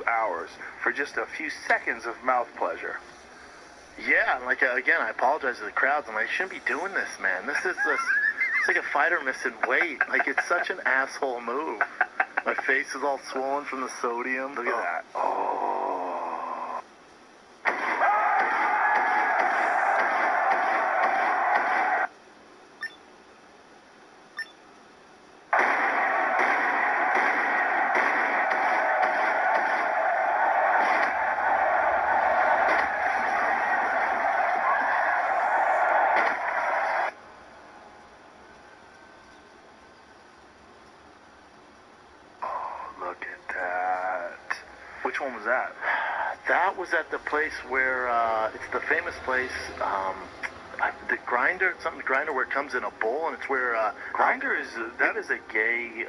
2 hours for just a few seconds of mouth pleasure. Yeah, and like again, I apologize to the crowds. I'm like, you shouldn't be doing this, man. It's like a fighter missing weight. Like, it's such an asshole move. My face is all swollen from the sodium. Look at that. Oh. Which one was that? That was at the place where, it's the famous place, the Grinder, where it comes in a bowl, and it's where, Grinder that is a gay,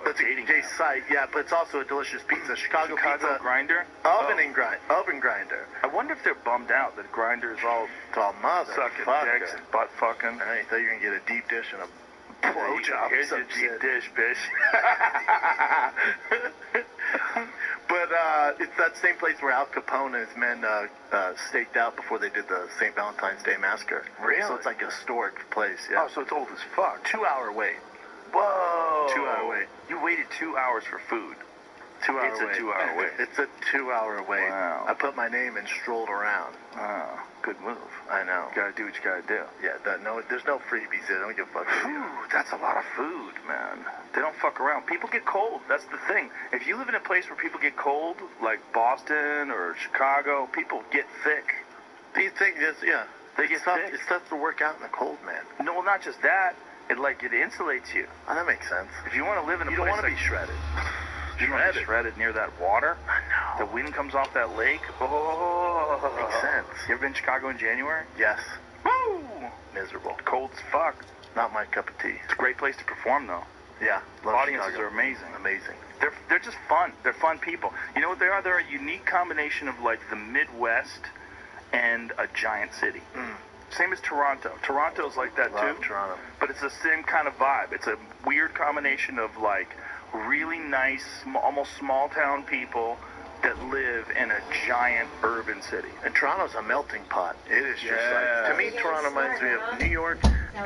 that's a gay site, yeah, but it's also a delicious pizza. Chicago pizza. Grinder? Oven grinder. I wonder if they're bummed out that Grinder is all sucking dicks and butt fucking. I thought you were going to get a deep dish and a blowjob. Here's a deep dish, bitch. But it's that same place where Al Capone and his men staked out before they did the St. Valentine's Day Massacre. Really? So it's like a historic place, yeah. Oh, so it's old as fuck. 2 hour wait. Whoa. 2 hour wait. You waited 2 hours for food. 2 hour It's wait. a 2 hour wait. It's a 2 hour wait. Wow. I put my name and strolled around. Oh, good move. I know. You gotta do what you gotta do. Yeah, there's no freebies there. Don't give a fuck. Whew, that's a lot of food, man. They don't fuck around. People get cold. That's the thing. If you live in a place where people get cold, like Boston or Chicago, people get thick. These things, yeah. They get thick. It's tough to work out in the cold, man. No, well, not just that. It insulates you. Oh, that makes sense. If you want to live in a you place don't want to be shredded. You don't want to be shredded near that water. I know. The wind comes off that lake. Oh, makes sense. You ever been to Chicago in January? Yes. Woo! Miserable. Cold as fuck. Not my cup of tea. It's a great place to perform, though. Yeah. Audiences Chicago. are amazing. Amazing. They're just fun. They're fun people. You know what they are? They're a unique combination of like the Midwest and a giant city. Same as Toronto. Toronto's like that Love too. Toronto. But it's the same kind of vibe. It's a weird combination of like really nice, almost small town people that live in a giant urban city. And Toronto's a melting pot. It is just like, to me, Toronto reminds me of New York,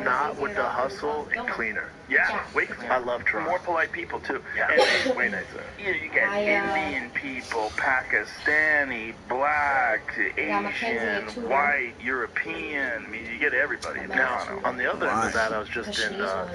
not with the hustle and cleaner. Yeah, way cleaner. I love Toronto. More polite people too. Yeah, And way nicer. you got Indian people, Pakistani, black, Asian, white, European. I mean, you get everybody in Toronto. Now, on the other end of that, I was just in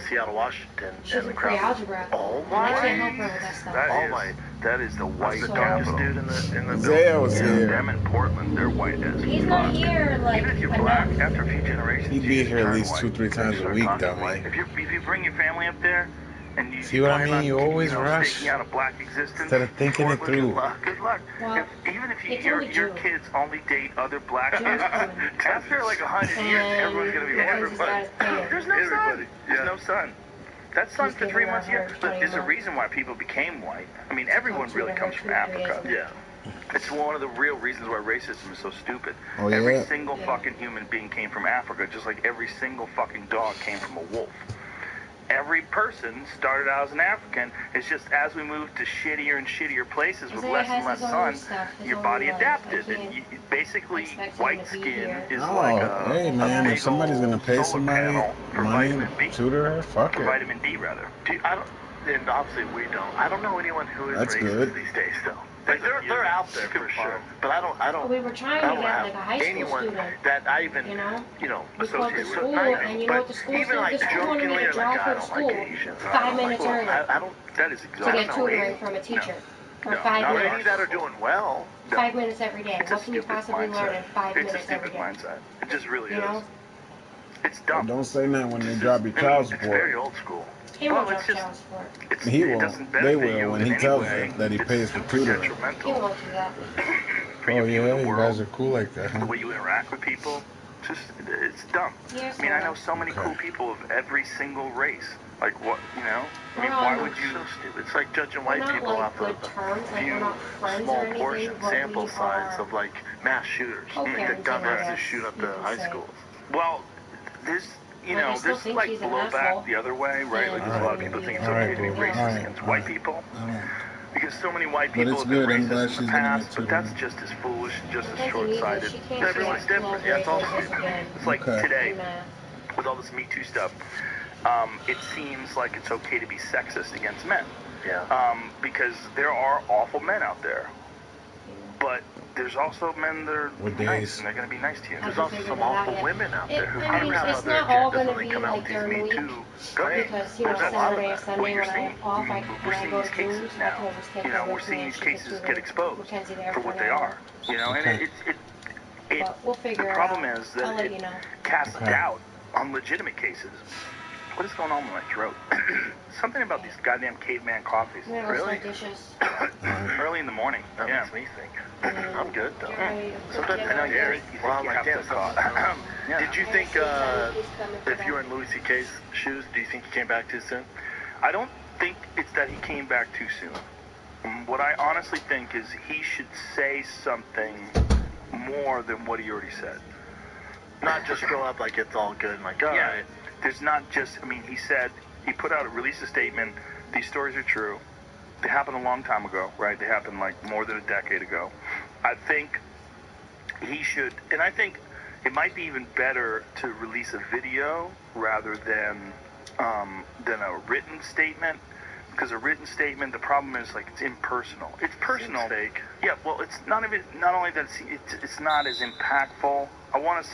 Seattle, Washington, and the crowd was all I white. can't help her with that stuff. All white. That is the white The darkest capital. dude in the Zaya was Yeah, here. them in Portland, they're white as He's not here, like, even if you're black, after a few generations, He'd be you here at turn least white. 2-3 times a You week, start talking dummy. white. If you bring your family up there, and you See what I plan mean? on, You always rush. staking out a black existence, Instead of thinking it Portland, through. Good luck. Well, Even if it's your only June. kids only date other black June's kids, coming. after like 100 years, everyone's gonna be white. Everybody. There's no sun. There's no sun. That sun He's for 3 giving months a her year. Look, there's a 20 reason why people became white. I mean, everyone really comes from Africa. Yeah. It's one of the real reasons why racism is so stupid. Oh, yeah? Every single fucking human being came from Africa, just like every single fucking dog came from a wolf. Every person started out as an African. It's just as we moved to shittier and shittier places with Isaiah less and has less his own sun, stuff, his your own body life. adapted. I And can't basically, expect him white to be skin here. is Oh, like a, hey man, a if big somebody's old gonna pay solar somebody panel for money vitamin B. to tutor her, fuck For it. vitamin D, rather. Dude, and obviously we don't. I don't know anyone who is That's racist good. these days, though. Like, they're out there for sure. But I don't. We were trying I to don't get have like a high school anyone student. that I even, You know? you know, We called the associate with. school, Not even, and you know but what the school even said? like The school wanted me jokingly, to or drive like, I from don't school like Asians. 5 minutes early I don't. That is to exhausting. get tutoring from a teacher for 5 Not minutes. any that are doing well. 5 minutes every day. It's a What can you stupid possibly mindset. learn in 5 It's a minutes every stupid day? mindset. It just really You is. know? It's dumb. Don't say nothing when they drop your child It's very support. old school. He Well, won't it's drop just- child support. He It will. doesn't They benefit will you when in he any tells way. them that he It's pays for super tutoring. He detrimental won't do that. for Oh your view yeah, of the you world, guys are cool like that, the huh? way you interact with people. It's dumb. Yes, I mean, I know sir. so many Okay. cool people of every single race. Like what, you know? I mean, We're why on would you? So stupid. It's like judging We're white not people like off good of terms, like few we're not friends small or anything, portion but sample we size are of like mass shooters. okay, The I'm dumbasses saying, shoot up you the can high say. schools. Well, there's, you Like, I know, still there's think like he's an blowback asshole. the other way, right? Like there's a lot of people think it's Alright, okay to be boo. racist Alright, against alright, white people. Alright. Because so many white But people it's have been good. I'm racist glad in she's the getting past, it too. but that's just as foolish, just as Doesn't either. short-sighted. She can't Everyone's get different. Yeah, it's all global stupid. again. It's like Okay. today, In math. with all this Me Too stuff, it seems like it's okay to be sexist against men. Yeah. Because there are awful men out there. But there's also men that are With nice, days. and they're going to be nice to you. Have There's you also figured some that out awful yet? women out there who I mean, have it's other not all agendas going when to they be come out like with these during the Me week. Too. Great. Because, you know, There's a lot of Saturday or that. Sunday What you're when I seeing, have off, we're when I seeing go these to cases Drew's, I now. can always take You know, her we're with seeing me. these She gets cases to get the exposed Mackenzie there for what they are. You know, and Okay. it But we'll figure the it problem out. is that I'll let it you know. casts Okay. doubt on legitimate cases. What is going on with my throat? Something about these goddamn caveman coffees. I'm gonna go Really? start dishes. Early in the morning. That Yeah. makes me think. I'm good though. Get ready to cook Sometimes I dinner. know Gary, you you well, I'm think you like, have damn, to something. Yeah. Did you I think, see Teddy, he's coming for if you were that. in Louis C.K.'s shoes, do you think he came back too soon? I don't think it's that he came back too soon. What I honestly think is he should say something more than what he already said. Not just go up like it's all good and like, all Yeah. right. There's not just, I mean, he put out, released a statement, these stories are true. They happened a long time ago, right? They happened like more than a decade ago. I think he should, and I think it might be even better to release a video rather than a written statement. Because a written statement, the problem is like it's impersonal. It's personal. Seems fake. Yeah, well, it's not even. Not only that, it's not as impactful. I want to.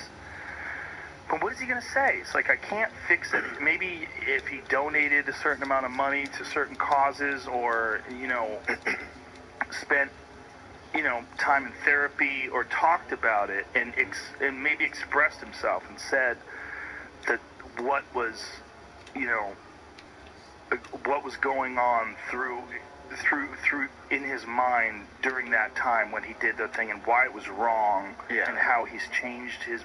But what is he going to say? It's like I can't fix it. Maybe if he donated a certain amount of money to certain causes, or spent time in therapy, or talked about it, and maybe expressed himself and said that what was going on through in his mind during that time when he did the thing, and why it was wrong, Yeah. and how he's changed his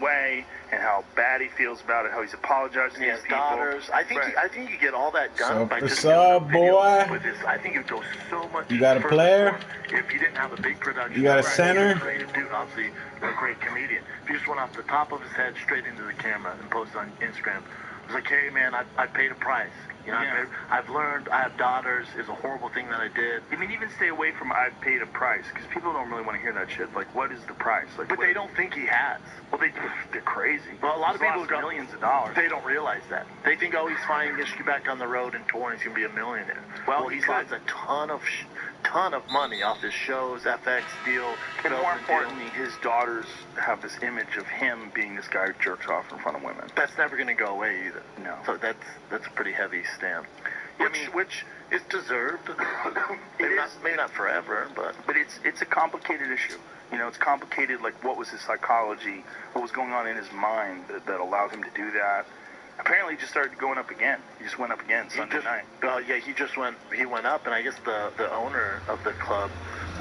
way, and how bad he feels about it, how he's apologized to He these has people. daughters. I think Right. I think you get all that done by just What's up, doing a video boy? with this. I think it would go so much. You got a further player? if you didn't have a big production. You got a Right. center? He's a creative dude, obviously a great comedian. If you just went off the top of his head straight into the camera and posted on Instagram, it was like, hey man, I paid a price. Yeah. I've learned. I have daughters. It's a horrible thing that I did. I mean, even stay away from "I've paid a price" because people don't really want to hear that shit. Like, what is the price? Like, But what- they don't think he has. Well, they're crazy. Well, a lot of He's people lost go millions of dollars. They don't realize that. They think, oh, he's fine. He's get back on the road and tour, and he's gonna be a millionaire. Well, he's he lost a ton of money off his shows, FX deal, And more development deal. importantly, his daughters have this image of him being this guy who jerks off in front of women. That's never gonna go away either. No. So that's a pretty heavy stamp. Yeah, Which is deserved. maybe not forever, but But it's a complicated issue. It's complicated. Like, what was his psychology? What was going on in his mind that allowed him to do that? Apparently, he just started going up again. He just went up again Sunday night. He went up, and I guess the owner of the club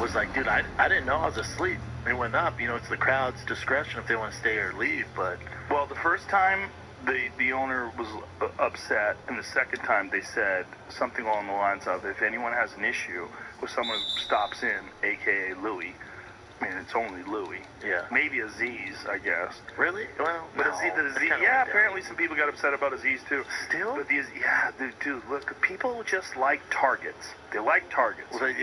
was like, dude, I didn't know I was asleep. He went up. It's the crowd's discretion if they want to stay or leave, but Well, the first time the owner was upset, and the second time they said something along the lines of, if anyone has an issue with someone who stops in, a.k.a. Louis, I mean, it's only Louis. Yeah. Maybe Aziz, I guess. really? Well, But no, Aziz, that kinda yeah, went apparently some people got upset about Aziz too. Still? But dude, look, people just like targets. They like targets. Well,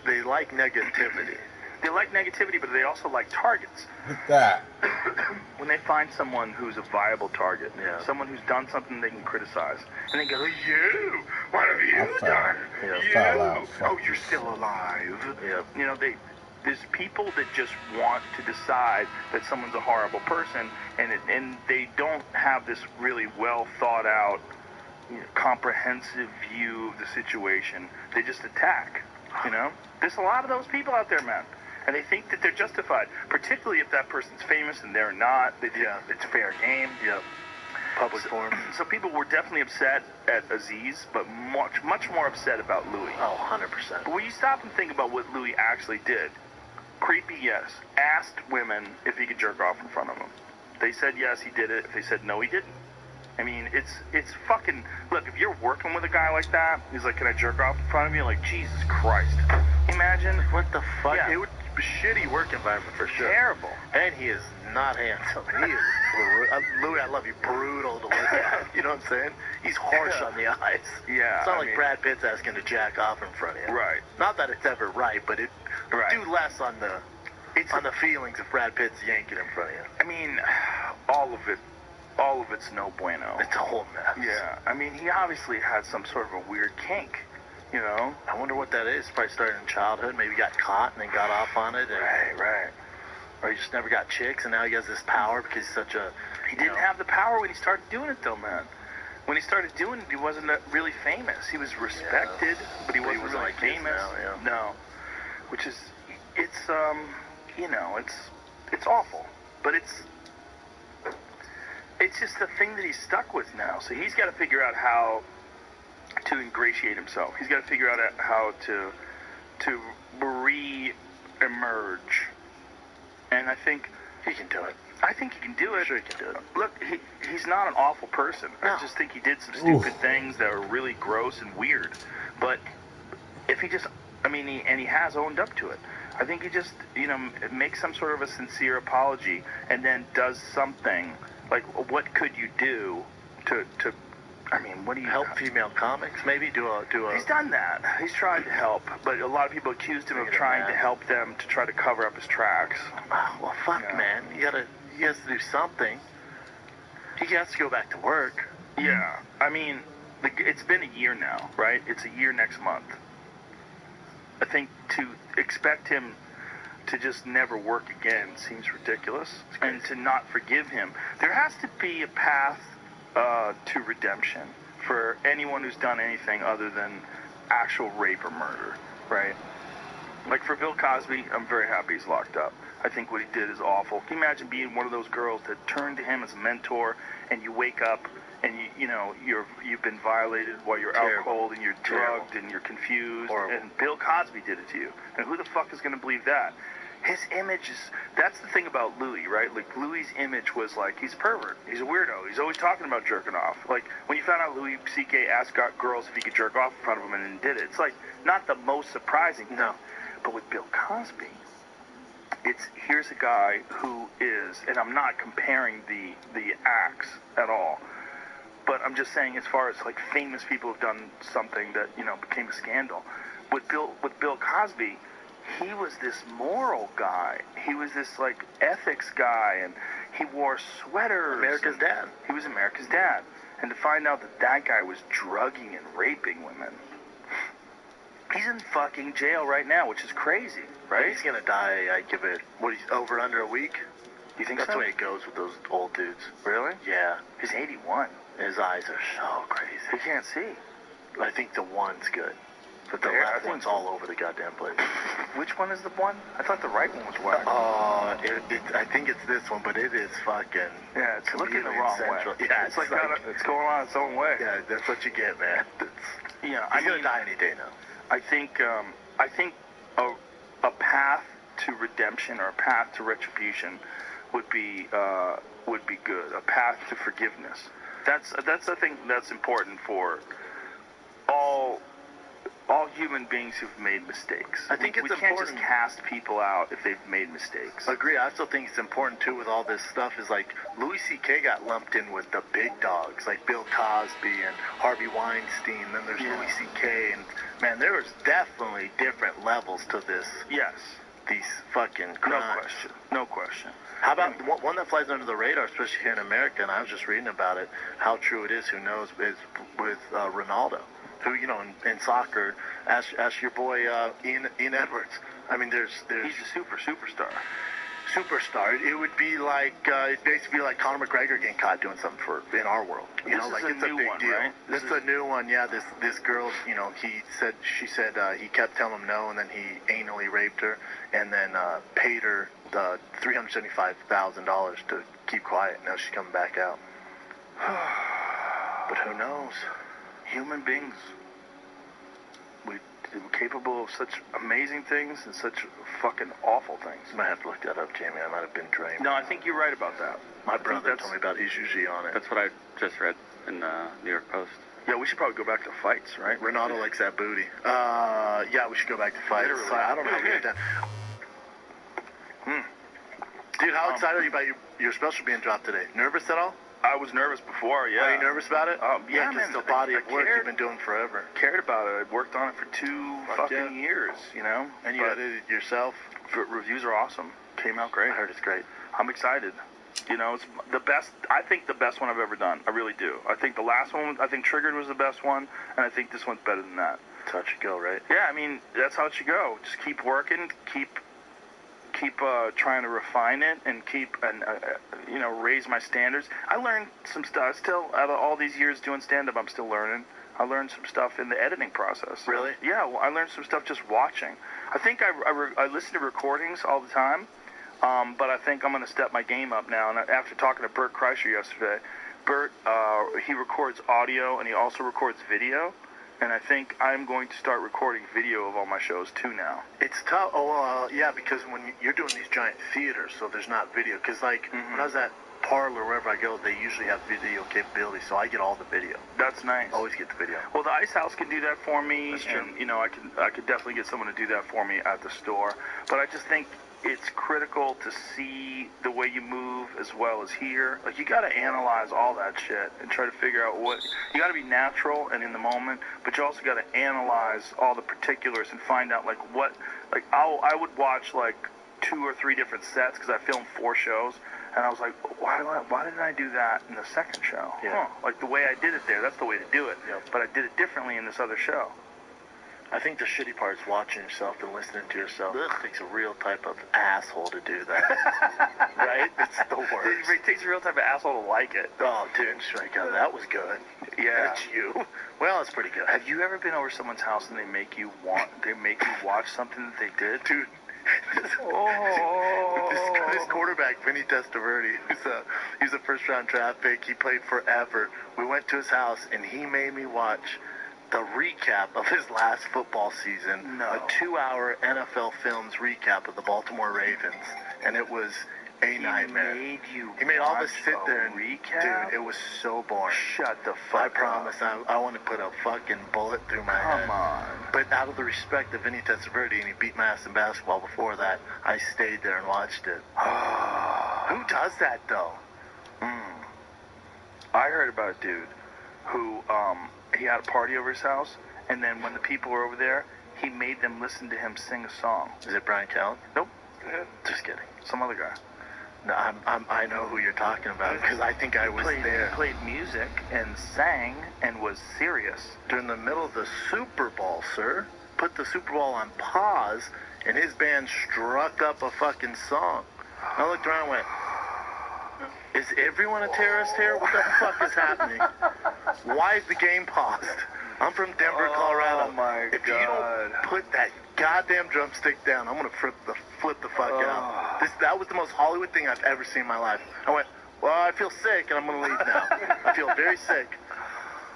they like negativity. They like negativity, but they also like targets. Look at that. When they find someone who's a viable target, Yeah. someone who's done something they can criticize, and they go, you, what have you I done? fell out. You, Fuck. oh, you're still alive. Yeah. There's people that just want to decide that someone's a horrible person, and they don't have this really well thought out, comprehensive view of the situation. They just attack. There's a lot of those people out there, man. And they think that they're justified, particularly if that person's famous and they're not. They think it's fair game. Yep. Public forum. So people were definitely upset at Aziz, but much more upset about Louis. Oh, 100%. But when you stop and think about what Louis actually did, creepy, yes. Asked women if he could jerk off in front of them. They said yes, he did it. If they said no, he didn't. I mean, it's fucking... Look, if you're working with a guy like that, he's like, can I jerk off in front of you? Like, Jesus Christ. Imagine... What the fuck? Yeah. shitty work environment for sure. Terrible. And he is not handsome. He is Louis, I love you, brutal to look at. You know what I'm saying? He's harsh on the eyes. Yeah. It's not like Brad Pitt's asking to jack off in front of you. Right. Not that it's ever right, but it do less on the feelings if Brad Pitt's yanking in front of you. I mean, all of it's no bueno. It's a whole mess. Yeah. I mean, he obviously had some sort of a weird kink, you know? I wonder what that is. Probably started in childhood. Maybe got caught and then got off on it. And, Right. Or he just never got chicks, and now he has this power because he's such a... He didn't have the power when he started doing it, though, man. When he started doing it, he wasn't really famous. He was respected, but he wasn't really like this famous. now, yeah. No. Which is, it's awful. But it's just the thing that he's stuck with now. So he's got to figure out how to ingratiate himself. He's got to figure out how to re-emerge. And I think he can do it. I think he can do it. I'm sure he can do it. Look, he's not an awful person. No. I just think he did some stupid things that are really gross and weird. But if he just, he has owned up to it. I think he just, makes some sort of a sincere apology and then does something. Like, what could you do to what do you... Help female comics, maybe? Do a... He's done that. He's tried to help, but a lot of people accused him of trying to help them to try to cover up his tracks. Well, fuck, man. He has to do something. He has to go back to work. Yeah. It's been a year now, right? It's a year next month. I think to expect him to just never work again seems ridiculous. And to not forgive him. There has to be a path to redemption for anyone who's done anything other than actual rape or murder, right? Like for Bill Cosby, I'm very happy he's locked up. I think what he did is awful. Can you imagine being one of those girls that turned to him as a mentor, and you wake up and you've been violated while you're out cold and you're drugged and you're confused, and Bill Cosby did it to you. And who the fuck is going to believe that? His image is, that's the thing about Louis, right? Like, Louis' image was like, he's a pervert. He's a weirdo. He's always talking about jerking off. Like, when you found out Louis C.K. asked girls if he could jerk off in front of them and then did it, it's like, not the most surprising thing. No. But with Bill Cosby, here's a guy who is, and I'm not comparing the acts at all, but I'm just saying as far as, like, famous people have done something that, became a scandal. With Bill Cosby, he was this moral guy. He was this, like, ethics guy, and he wore sweaters. America's dad. He was America's dad. And to find out that guy was drugging and raping women. He's in fucking jail right now, which is crazy, right? He's going to die, I give it, over under a week? You think That's so? the way it goes with those old dudes. Really? Yeah. He's 81. His eyes are so crazy. He can't see. I think the one's good. But the left one's all over the goddamn place. Which one is the one? I thought the right one was whack. I think it's this one, but it is fucking... Yeah, it's looking the wrong central. way. Yeah, it's like it's going on its own way. Yeah, that's what you get, man. He's gonna die any day now. I think a path to redemption or a path to retribution would be good. A path to forgiveness. That's I think that's important for all human beings who've made mistakes. I think we can't just cast people out if they've made mistakes. Agree. I also think it's important too with all this stuff is like Louis C.K. got lumped in with the big dogs like Bill Cosby and Harvey Weinstein. Then there's Louis C.K. and man, there was definitely different levels to this. Yes. These fucking crimes. No question. How about one that flies under the radar, especially here in America, and I was just reading about it, how true it is, who knows, is with Ronaldo. Who, in soccer, ask your boy Ian Edwards. I mean, there's he's a superstar. Superstar. It would be like it'd basically be like Conor McGregor getting caught doing something in our world. Like it's a big deal. Right? This is a new one. Yeah, this girl. She said he kept telling him no, and then he anally raped her, and then paid her $375,000 to keep quiet. Now she's coming back out. But who knows? Human beings, we're capable of such amazing things and such fucking awful things. I might have to look that up, Jamie. I might have been dreaming. No, I think you're right about that. My brother told me about Izuji on it. That's what I just read in the New York Post. Yeah, we should probably go back to fights, right? Ronaldo likes that booty. Yeah, we should go back to fights. Literally. I don't know how to get that. Dude, how excited are you about your special being dropped today? Nervous at all? I was nervous before, yeah. Are you nervous about it? Yeah, Like, man. it's the body I of work cared. you've been doing forever. Cared about it. I worked on it for 2 Fuck fucking yeah. years, you know? And you But edited it yourself. reviews are awesome. Came out great. I heard it's great. I'm excited. You know, it's the best. I think the best one I've ever done. I really do. I think the last one, I think Triggered was the best one, and I think this one's better than that. Touch and go, right? Yeah, I mean, that's how it should go. Just keep working, keep trying to refine it, and you know, raise my standards. I learned some stuff. Still, out of all these years doing stand-up, I'm still learning. I learned some stuff in the editing process. Really? Yeah, well, I learned some stuff just watching. I think I listen to recordings all the time, but I think I'm going to step my game up now. And after talking to Bert Kreischer yesterday, Bert, he records audio and he also records video. And I think I'm going to start recording video of all my shows too now. It's tough. Yeah, because when you're doing these giant theaters, so there's not video. Because, like, when I was at Parlor, wherever I go, they usually have video capability, so I get all the video. That's nice. Always get the video. Well, the Ice House can do that for me. That's true. And, you know, I could definitely get someone to do that for me at the store. But I just think it's critical to see the way you move as well as hear. Like, you got to analyze all that shit and try to figure out what... You got to be natural and in the moment, but you also got to analyze all the particulars and find out, like, what... Like, I would watch, like, 2 or 3 different sets because I filmed 4 shows, and I was like, why didn't I do that in the second show? Yeah. Like, the way I did it there, that's the way to do it. Yep. But I did it differently in this other show. I think the shitty part is watching yourself and listening to yourself. It takes a real type of asshole to do that. Right? It's the worst. It takes a real type of asshole to like it. Oh, dude, strike out. That was good. Yeah. That's you. Well, it's pretty good. Have you ever been over someone's house and they make you watch something that they did? Dude, this quarterback, Vinny Testaverde, he's a first-round draft pick. He played forever. We went to his house, and he made me watch the recap of his last football season, No. a 2-hour NFL Films recap of the Baltimore Ravens, and it was a nightmare. He made all of us sit there and recap? dude, it was so boring. Shut the fuck I up. promise, I want to put a fucking bullet through my head. Come on. But out of the respect of Vinny Testaverde, and he beat my ass in basketball before that, I stayed there and watched it. Who does that, though? I heard about a dude who he had a party over his house, and then when the people were over there, he made them listen to him sing a song. Is it Brian Callen? Nope. Just kidding. Some other guy. No, I know who you're talking about because I think I was there. Played music and sang and was serious. During the middle of the Super Bowl, sir. Put the Super Bowl on pause, and his band struck up a fucking song. I looked around and went, is everyone a terrorist here? What the fuck is happening? Why is the game paused? I'm from Denver, Colorado. Oh my If you God. don't put that goddamn drumstick down, I'm gonna flip the fuck out. That was the most Hollywood thing I've ever seen in my life. I went, well, I feel sick and I'm gonna leave now. I feel very sick.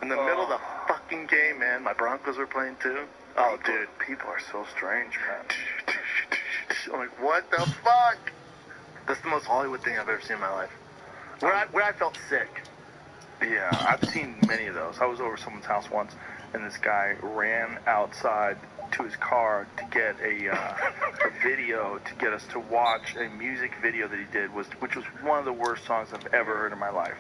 In the middle of the fucking game, man. My Broncos were playing too. Oh, dude. People are so strange, man. I'm like, what the fuck? That's the most Hollywood thing I've ever seen in my life. Where I felt sick. Yeah, I've seen many of those. I was over someone's house once, and this guy ran outside to his car to get a video to get us to watch a music video that he did, which was one of the worst songs I've ever heard in my life.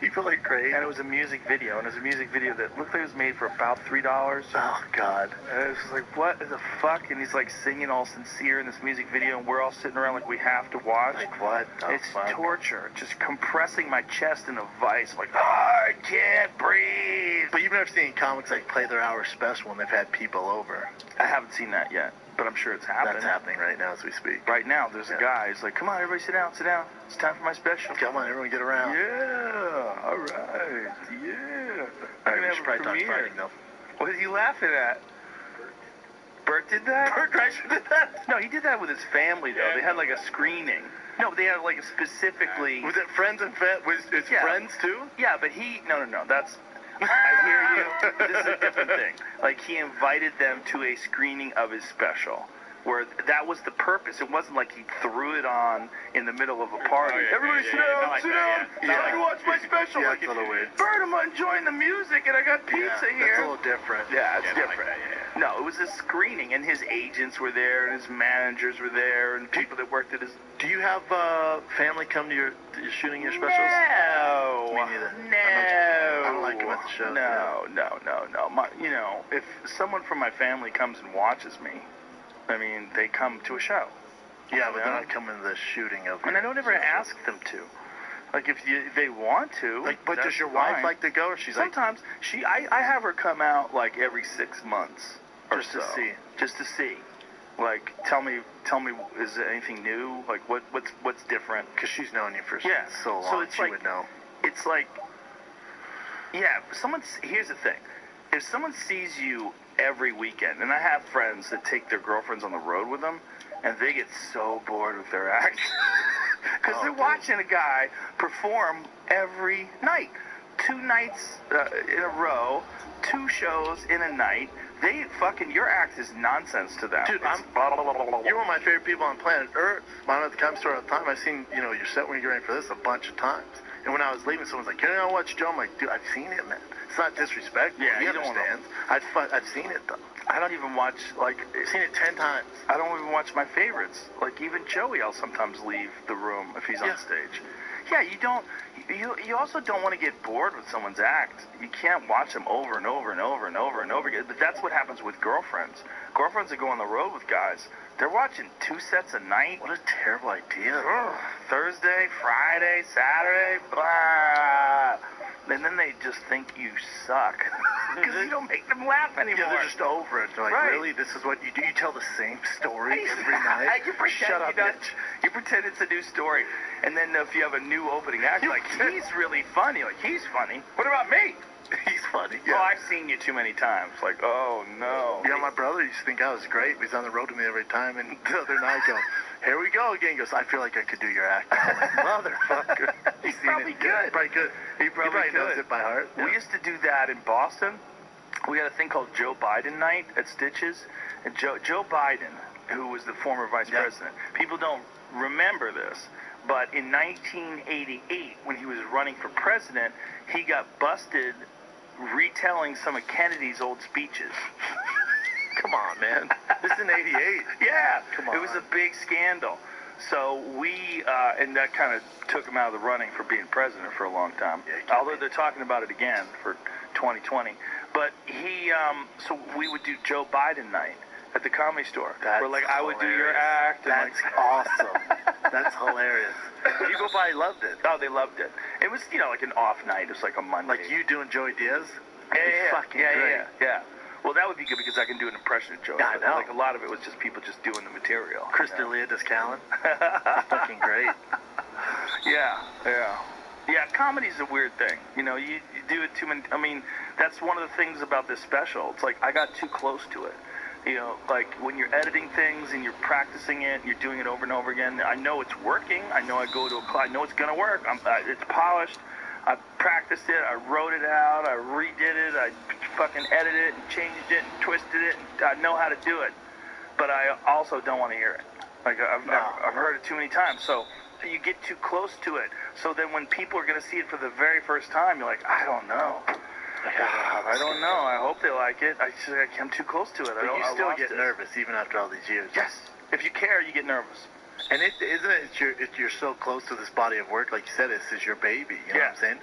People are crazy. And it was a music video, and it was a music video that looked like it was made for about $3. Oh, God. And it was just like, what the fuck? And he's like singing all sincere in this music video, and we're all sitting around like we have to watch. Like, what the It's fuck? torture. Just compressing my chest in a vice. Like, I can't breathe. But you've never seen comics like play their hour special when they've had people over. I haven't seen that yet, but I'm sure it's happening. That's happening right now as we speak. Right now, there's a guy who's like, come on, everybody sit down. It's time for my special. Come on, everyone get around. Yeah, all right, yeah. All right, we should probably talk fighting, though. What are you laughing at? Bert did that? Bert Kreischer did that? No, he did that with his family, though. They had, like, a screening. No, they had, like, specifically... Was it Friends and Was it Yeah. Friends, too? Yeah, but no, that's... I hear you. This is a different thing. Like, he invited them to a screening of his special, where that was the purpose. It wasn't like he threw it on in the middle of a party. Everybody sit down, sit down. Let me watch my special. Yeah, like, it's a little weird. Bert, I'm enjoying the music, and I got pizza here. That's a little different. Yeah, it's different. No, it was a screening, and his agents were there, and his managers were there, and people that worked at his... Do you have family come to your shooting your specials? No. Me neither. No. I don't like them at the shows. No. If someone from my family comes and watches me, I mean, they come to a show. Yeah, but they're not coming to the shooting of. And I don't ever ask them to. Like, if they want to. Like, but that's does your wife fine. like to go, or she's Sometimes I have her come out like every 6 months or Just to so, see. just to see. Like, tell me, is there anything new? Like, what's different? because she's known you for Yeah. so long, So it's she like- would know. It's like, yeah. Here's the thing: if someone sees you every weekend, and I have friends that take their girlfriends on the road with them, and they get so bored with their act because they're watching a guy perform every night, 2 nights in a row, 2 shows in a night. Your act is nonsense to them. Dude, It's blah, blah, blah, blah, blah, blah. You're one of my favorite people on planet Earth. I'm at the comedy store all the time. I've seen, your set when you're ready for this a bunch of times. And when I was leaving, someone's like, "You don't watch Joe?" I'm like, "Dude, I've seen it, man. It's not disrespectful. Yeah, he you don't understands. I've seen it though. I don't even watch, like, I've seen it 10 times. I don't even watch my favorites. Like, even Joey, I'll sometimes leave the room if he's on stage. Yeah, you also don't want to get bored with someone's act. You can't watch them over and over and over and over and over again. But that's what happens with girlfriends. Girlfriends that go on the road with guys, they're watching 2 sets a night. What a terrible idea. Ugh. Thursday, Friday, Saturday, blah. And then they just think you suck. Because you don't make them laugh anymore. Yeah, they're just over it. They're like, Right. really? This is what you do? You tell the same story every night? You pretend Shut up, you don't- bitch. You pretend it's a new story, and then if you have a new opening act, like, he's really funny. Like, he's funny. What about me? He's funny. Oh, I've seen you too many times. Like, oh, no. Yeah, my brother used to think I was great. He's on the road with me every time, and the other night I go, "Here we go again." He goes, "I feel like I could do your act." I'm like, motherfucker. He's seen probably it. good. Probably good. He probably knows could. it by heart. We used to do that in Boston. We had a thing called Joe Biden Night at Stitches. And Joe Biden, who was the former vice president, people don't remember this, but in 1988, when he was running for president, he got busted retelling some of Kennedy's old speeches. Come on, man. This is in 88. Yeah, Come on. it was a big scandal. So and that kind of took him out of the running for being president for a long time. Yeah, Although they're talking about it again for 2020. But so we would do Joe Biden Night at the Comedy Store. That's where, like, I would do your hilarious. act. And, That's like, awesome. That's hilarious. People probably loved it. Oh, they loved it. It was, like an off night. It was like a Monday. Like you doing Joey Diaz? Yeah. Fucking great. Yeah. Well, that would be good because I can do an impression of Joey. Yeah, I know. Like, a lot of it was just people just doing the material. Chris D'Elia does Callan. Fucking great. Yeah, comedy's a weird thing. You do it too many. I mean, that's one of the things about this special. It's like I got too close to it. Like when you're editing things and you're practicing it, and you're doing it over and over again. I know it's working. I know I go to a class. I know it's gonna work. It's polished. I practiced it. I wrote it out. I redid it. I fucking edited it and changed it and twisted it. And I know how to do it. But I also don't want to hear it. Like I've heard it too many times. So you get too close to it. So then when people are going to see it for the very first time, you're like, I don't know. I don't know. I hope they like it. I'm too close to it. But you still get nervous even after all these years. Yes. If you care, you get nervous. And you're so close to this body of work, like you said, this is your baby. You know what I'm saying?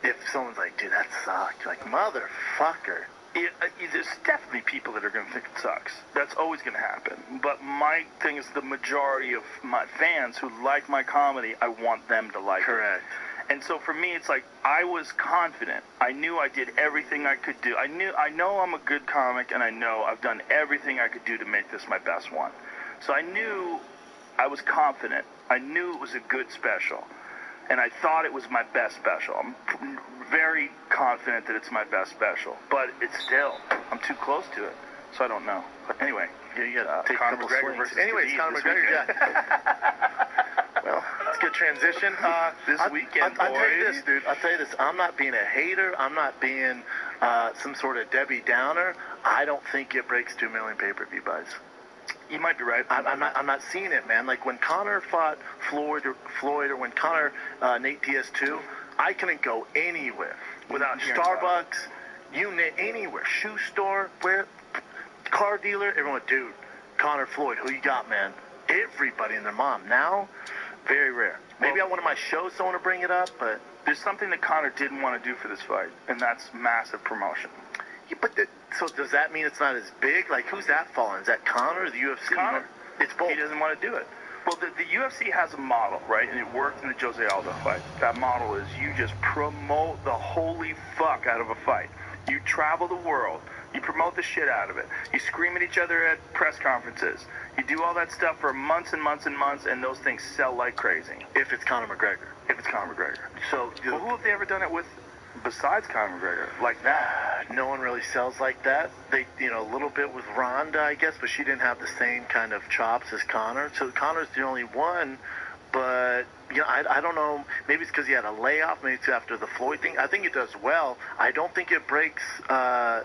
If someone's like, "Dude, that sucked," you're like, motherfucker. There's definitely people that are going to think it sucks. That's always going to happen. But my thing is the majority of my fans who like my comedy, I want them to like it. Correct. And so for me, it's like I was confident. I knew I did everything I could do. I know I'm a good comic, and I know I've done everything I could do to make this my best one. So I knew I was confident. I knew it was a good special. And I thought it was my best special. I'm very confident that it's my best special. But it's still, I'm too close to it. So I don't know. But anyway, you got to take Conor a couple McGregor swings. versus Anyways, Khabib Conor this McGregor, weekend. yeah. Well, it's a good transition. This weekend, I'll tell you boys. this, dude. I'll tell you this. I'm not being a hater. I'm not being some sort of Debbie Downer. I don't think it breaks 2 million pay-per-view buys. You might be right. I'm not seeing it, man. Like when Conor fought Floyd or when Conor Nate Diaz 2, I couldn't go anywhere Without hearing about Starbucks, you anywhere, shoe store, where car dealer, everyone, dude, Conor Floyd, who you got, man? Everybody and their mom. Now, very rare. Maybe on one of my shows someone will bring it up, but... There's something that Conor didn't want to do for this fight, and that's massive promotion. Yeah, but so does that mean it's not as big? Like, who's that falling? Is that Conor or the UFC? Conor. It's both. He doesn't want to do it. Well, the UFC has a model, right? And it worked in the Jose Aldo fight. That model is you just promote the holy fuck out of a fight. You travel the world. You promote the shit out of it. You scream at each other at press conferences. You do all that stuff for months and months and months, and those things sell like crazy. If it's Conor McGregor. If it's Conor McGregor. So, well, who have they ever done it with besides Conor McGregor like that? No one really sells like that. They, a little bit with Ronda, I guess, but she didn't have the same kind of chops as Conor. So Conor's the only one, but, I don't know. Maybe it's because he had a layoff. Maybe it's after the Floyd thing. I think it does well. I don't think it breaks Conor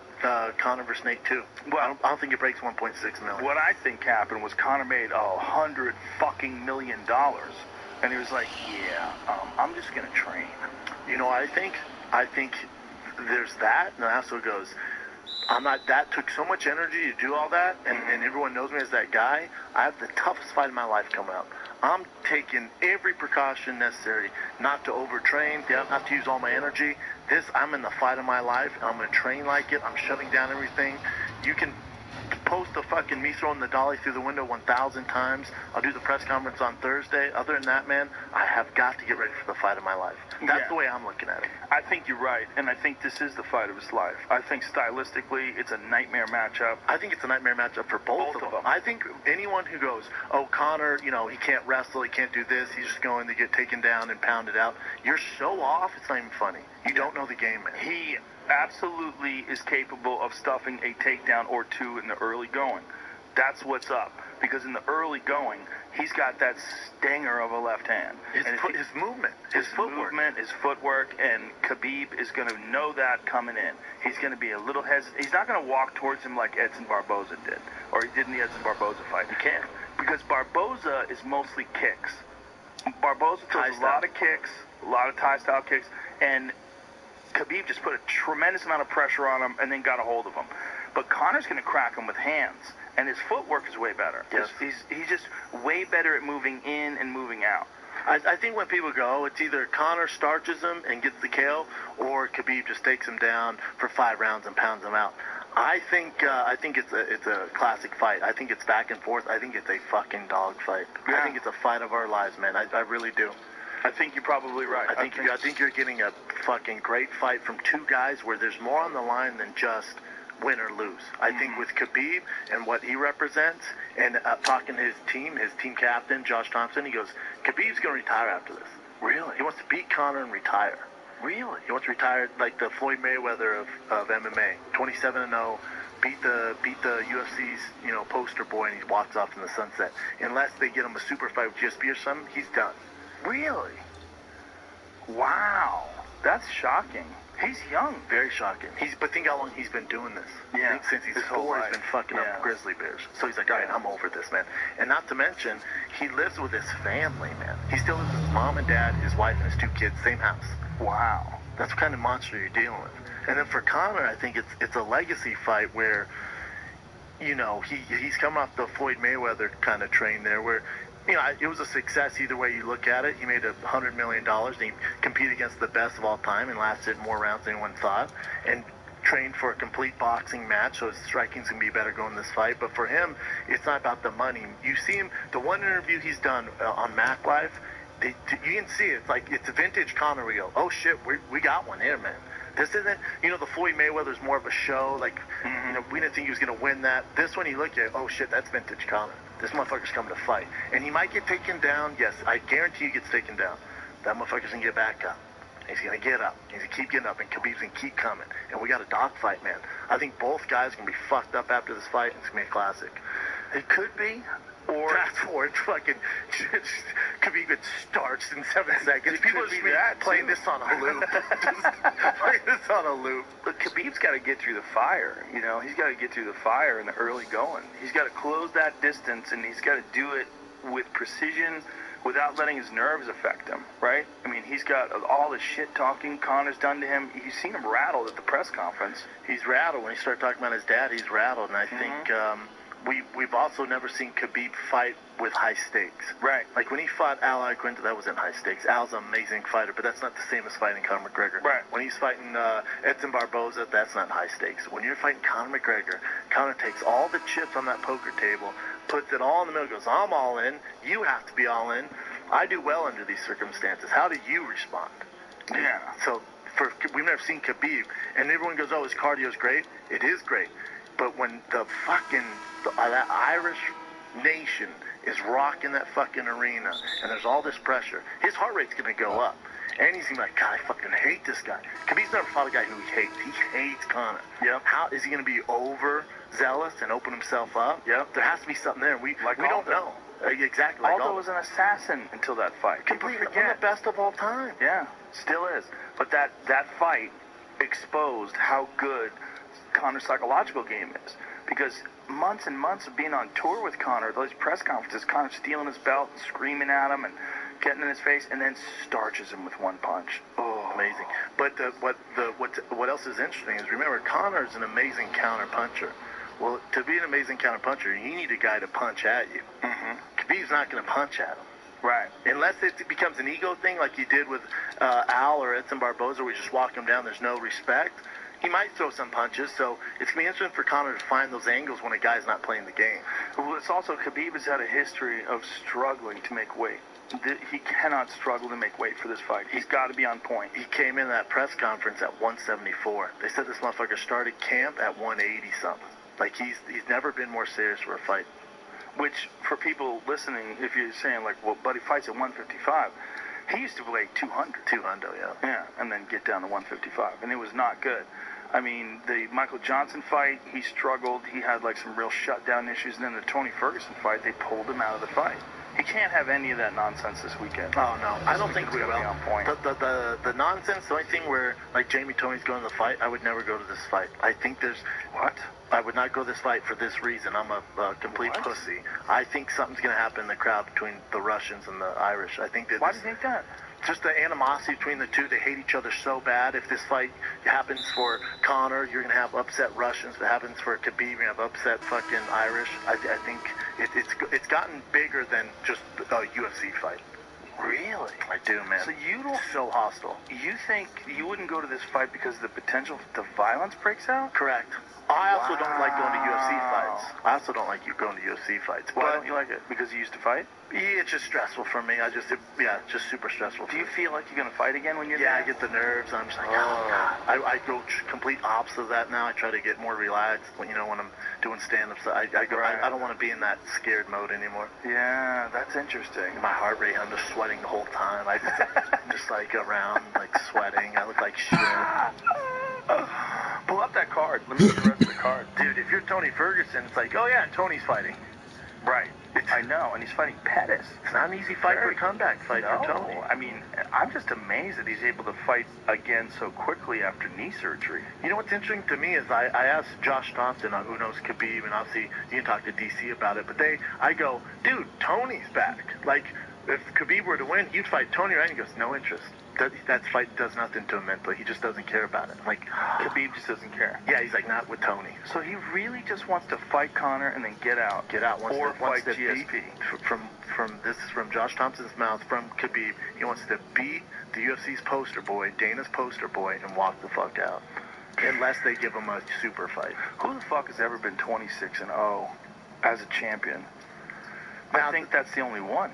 vs. Nate 2. Well, I don't think it breaks 1.6 million. What I think happened was Conor made $100 fucking million. And he was like, I'm just going to train. I think there's that, and also goes, that took so much energy to do all that, and everyone knows me as that guy. I have the toughest fight of my life coming up. I'm taking every precaution necessary not to overtrain, not to use all my energy. I'm in the fight of my life, and I'm going to train like it. I'm shutting down everything. You can post the fucking me throwing the dolly through the window 1,000 times. I'll do the press conference on Thursday. Other than that, man, I have got to get ready for the fight of my life. That's the way I'm looking at it. I think you're right, and I think this is the fight of his life. I think stylistically, it's a nightmare matchup. I think it's a nightmare matchup for both of them. I think anyone who goes, Conor, he can't wrestle, he can't do this, he's just going to get taken down and pounded out. You're so off, it's not even funny. You don't know the game, man. He absolutely is capable of stuffing a takedown or two in the early going. That's what's up. Because in the early going, he's got that stinger of a left hand. His movement, his footwork, and Khabib is going to know that coming in. He's going to be a little hesitant. He's not going to walk towards him like Edson Barboza did, or he did in the Edson Barboza fight. He can't. Because Barboza is mostly kicks. Barboza throws a lot of kicks, a lot of Thai-style kicks, and Khabib just put a tremendous amount of pressure on him and then got a hold of him. But Conor's going to crack him with hands, and his footwork is way better. Yes. He's just way better at moving in and moving out. I think when people go, it's either Conor starches him and gets the KO, or Khabib just takes him down for 5 rounds and pounds him out. I think it's a classic fight. I think it's back and forth. I think it's a fucking dog fight. Yeah. I think it's a fight of our lives, man. I really do. I think you're probably right. I think you're getting a fucking great fight from two guys where there's more on the line than just win or lose. I think with Khabib and what he represents, and talking to his team captain, Josh Thompson, he goes, Khabib's going to retire after this. Really? He wants to beat Conor and retire. Really? He wants to retire like the Floyd Mayweather of MMA, 27-0, beat the UFC's poster boy, and he walks off in the sunset. Unless they get him a super fight with GSP or something, he's done. Really? Wow. That's shocking. He's young. Very shocking. But think how long he's been doing this. Yeah. I think since he's 4, he's been fucking up grizzly bears. So he's like, all right, I'm over this, man. And not to mention, he lives with his family, man. He still lives with his mom and dad, his wife, and his 2 kids, same house. Wow. That's the kind of monster you're dealing with. And then for Conor, I think it's a legacy fight where, he's coming off the Floyd Mayweather kind of train there where, it was a success either way you look at it. He made $100 million. And he competed against the best of all time and lasted more rounds than anyone thought. And trained for a complete boxing match, so his striking's going to be better going this fight. But for him, it's not about the money. You see him, the one interview he's done on Mac Live, you can see it. It's like, it's a vintage Conor. We go, oh shit, we got one here, man. This isn't, the Floyd Mayweather's more of a show. Like, we didn't think he was going to win that. This one, you look at, oh shit, that's vintage Conor. This motherfucker's coming to fight. And he might get taken down. Yes, I guarantee he gets taken down. That motherfucker's going to get back up. He's going to get up. He's going to keep getting up, and Khabib's going to keep coming. And we got a dog fight, man. I think both guys are going to be fucked up after this fight, and it's going to be a classic. It could be. Or fast forward, fucking Khabib gets starched in 7 seconds. People be just that, playing this on a loop. Playing this on a loop. But Khabib's got to get through the fire. He's got to get through the fire in the early going. He's got to close that distance, and he's got to do it with precision, without letting his nerves affect him, right? I mean, he's got all the shit talking Connor's done to him. You've seen him rattled at the press conference. He's rattled. When he started talking about his dad, he's rattled. And I think we've also never seen Khabib fight with high stakes. Right. Like when he fought Al Iaquinta, that wasn't high stakes. Al's an amazing fighter, but that's not the same as fighting Conor McGregor. Right. When he's fighting Edson Barboza, that's not high stakes. When you're fighting Conor McGregor, Conor takes all the chips on that poker table, puts it all in the middle, goes, I'm all in, you have to be all in. I do well under these circumstances. How do you respond? Yeah. So we've never seen Khabib, and everyone goes, oh, his cardio's great. It is great. But when that Irish nation is rocking that fucking arena, and there's all this pressure, his heart rate's going to go up. And he's going to be like, God, I fucking hate this guy. Khabib's never fought a guy who he hates. He hates Conor. Yep. How is he going to be overzealous and open himself up? Yep. There has to be something there. We don't Aldo. know. Exactly. Like Aldo was an assassin until that fight. People completely one forget. of the best of all time. Yeah, still is. But that fight exposed how good Conor's psychological game is. Because months and months of being on tour with Conor, those press conferences, Conor stealing his belt and screaming at him and getting in his face, and then starches him with one punch. Oh, amazing. But what else is interesting is, remember, Conor's an amazing counter puncher. Well, to be an amazing counter puncher, you need a guy to punch at you. Mm-hmm. Khabib's not going to punch at him. Right. Unless it becomes an ego thing like he did with Al or Edson Barboza, where you just walk him down, there's no respect. He might throw some punches, so it's going to be interesting for Conor to find those angles when a guy's not playing the game. Well, it's also, Khabib has had a history of struggling to make weight. He cannot struggle to make weight for this fight. He's got to be on point. He came in that press conference at 174. They said this motherfucker started camp at 180-something. Like, he's never been more serious for a fight. Which, for people listening, if you're saying, like, well, Buddy fights at 155, he used to weigh 200. 200, yeah. Yeah, and then get down to 155, and it was not good. I mean, the Michael Johnson fight, he struggled. He had, like, some real shutdown issues. And then the Tony Ferguson fight, they pulled him out of the fight. He can't have any of that nonsense this weekend. Oh, no. I don't think we will. Be on point. The nonsense, the only thing where, like, Jamie Tony's going to the fight, I would never go to this fight. I think there's... What? I would not go to this fight for this reason. I'm a complete pussy. I think something's going to happen in the crowd between the Russians and the Irish. I think that... Why do you think that? Just the animosity between the two. They hate each other so bad. If this fight happens for Conor, you're going to have upset Russians. If it happens for Khabib, you're going to have upset fucking Irish. I think it's gotten bigger than just a UFC fight. Really? I do, man. So you don't... So hostile. You think you wouldn't go to this fight because the potential the violence breaks out? Correct. I also don't like going to UFC fights. I also don't like going to UFC fights. Why But don't you like it? Because you used to fight? yeah, it's just stressful for me. It's just super stressful. Do you feel like you're going to fight again when you're Yeah, there? I get the nerves. I'm just like, oh God. I go complete opposite of that now. I try to get more relaxed when I'm doing stand-ups. I don't want to be in that scared mode anymore. Yeah, that's interesting. My heart rate, I'm just sweating the whole time. I'm just like around, like sweating. I look like shit. Pull up that card. Let me see the rest of the card. Dude, if you're Tony Ferguson, it's like, oh yeah, Tony's fighting. Right. I know, and he's fighting Pettis. It's not an easy fight for a comeback fight for Tony. I mean, I'm just amazed that he's able to fight again so quickly after knee surgery. You know what's interesting to me is I asked Josh Thompson, who knows Khabib, and obviously you can talk to DC about it, but I go, dude, Tony's back. Like, if Khabib were to win, you'd fight Tony, right? And he goes, no interest. That fight does nothing to him mentally. He just doesn't care about it. Like, Khabib just doesn't care. Yeah, he's like, not with Tony. So he really just wants to fight Conor and then get out. Or fight GSP. This is from Josh Thompson's mouth, from Khabib. He wants to beat the UFC's poster boy, Dana's poster boy, and walk the fuck out. Unless they give him a super fight. Who the fuck has ever been 26-0 as a champion? Now, I think that's the only one.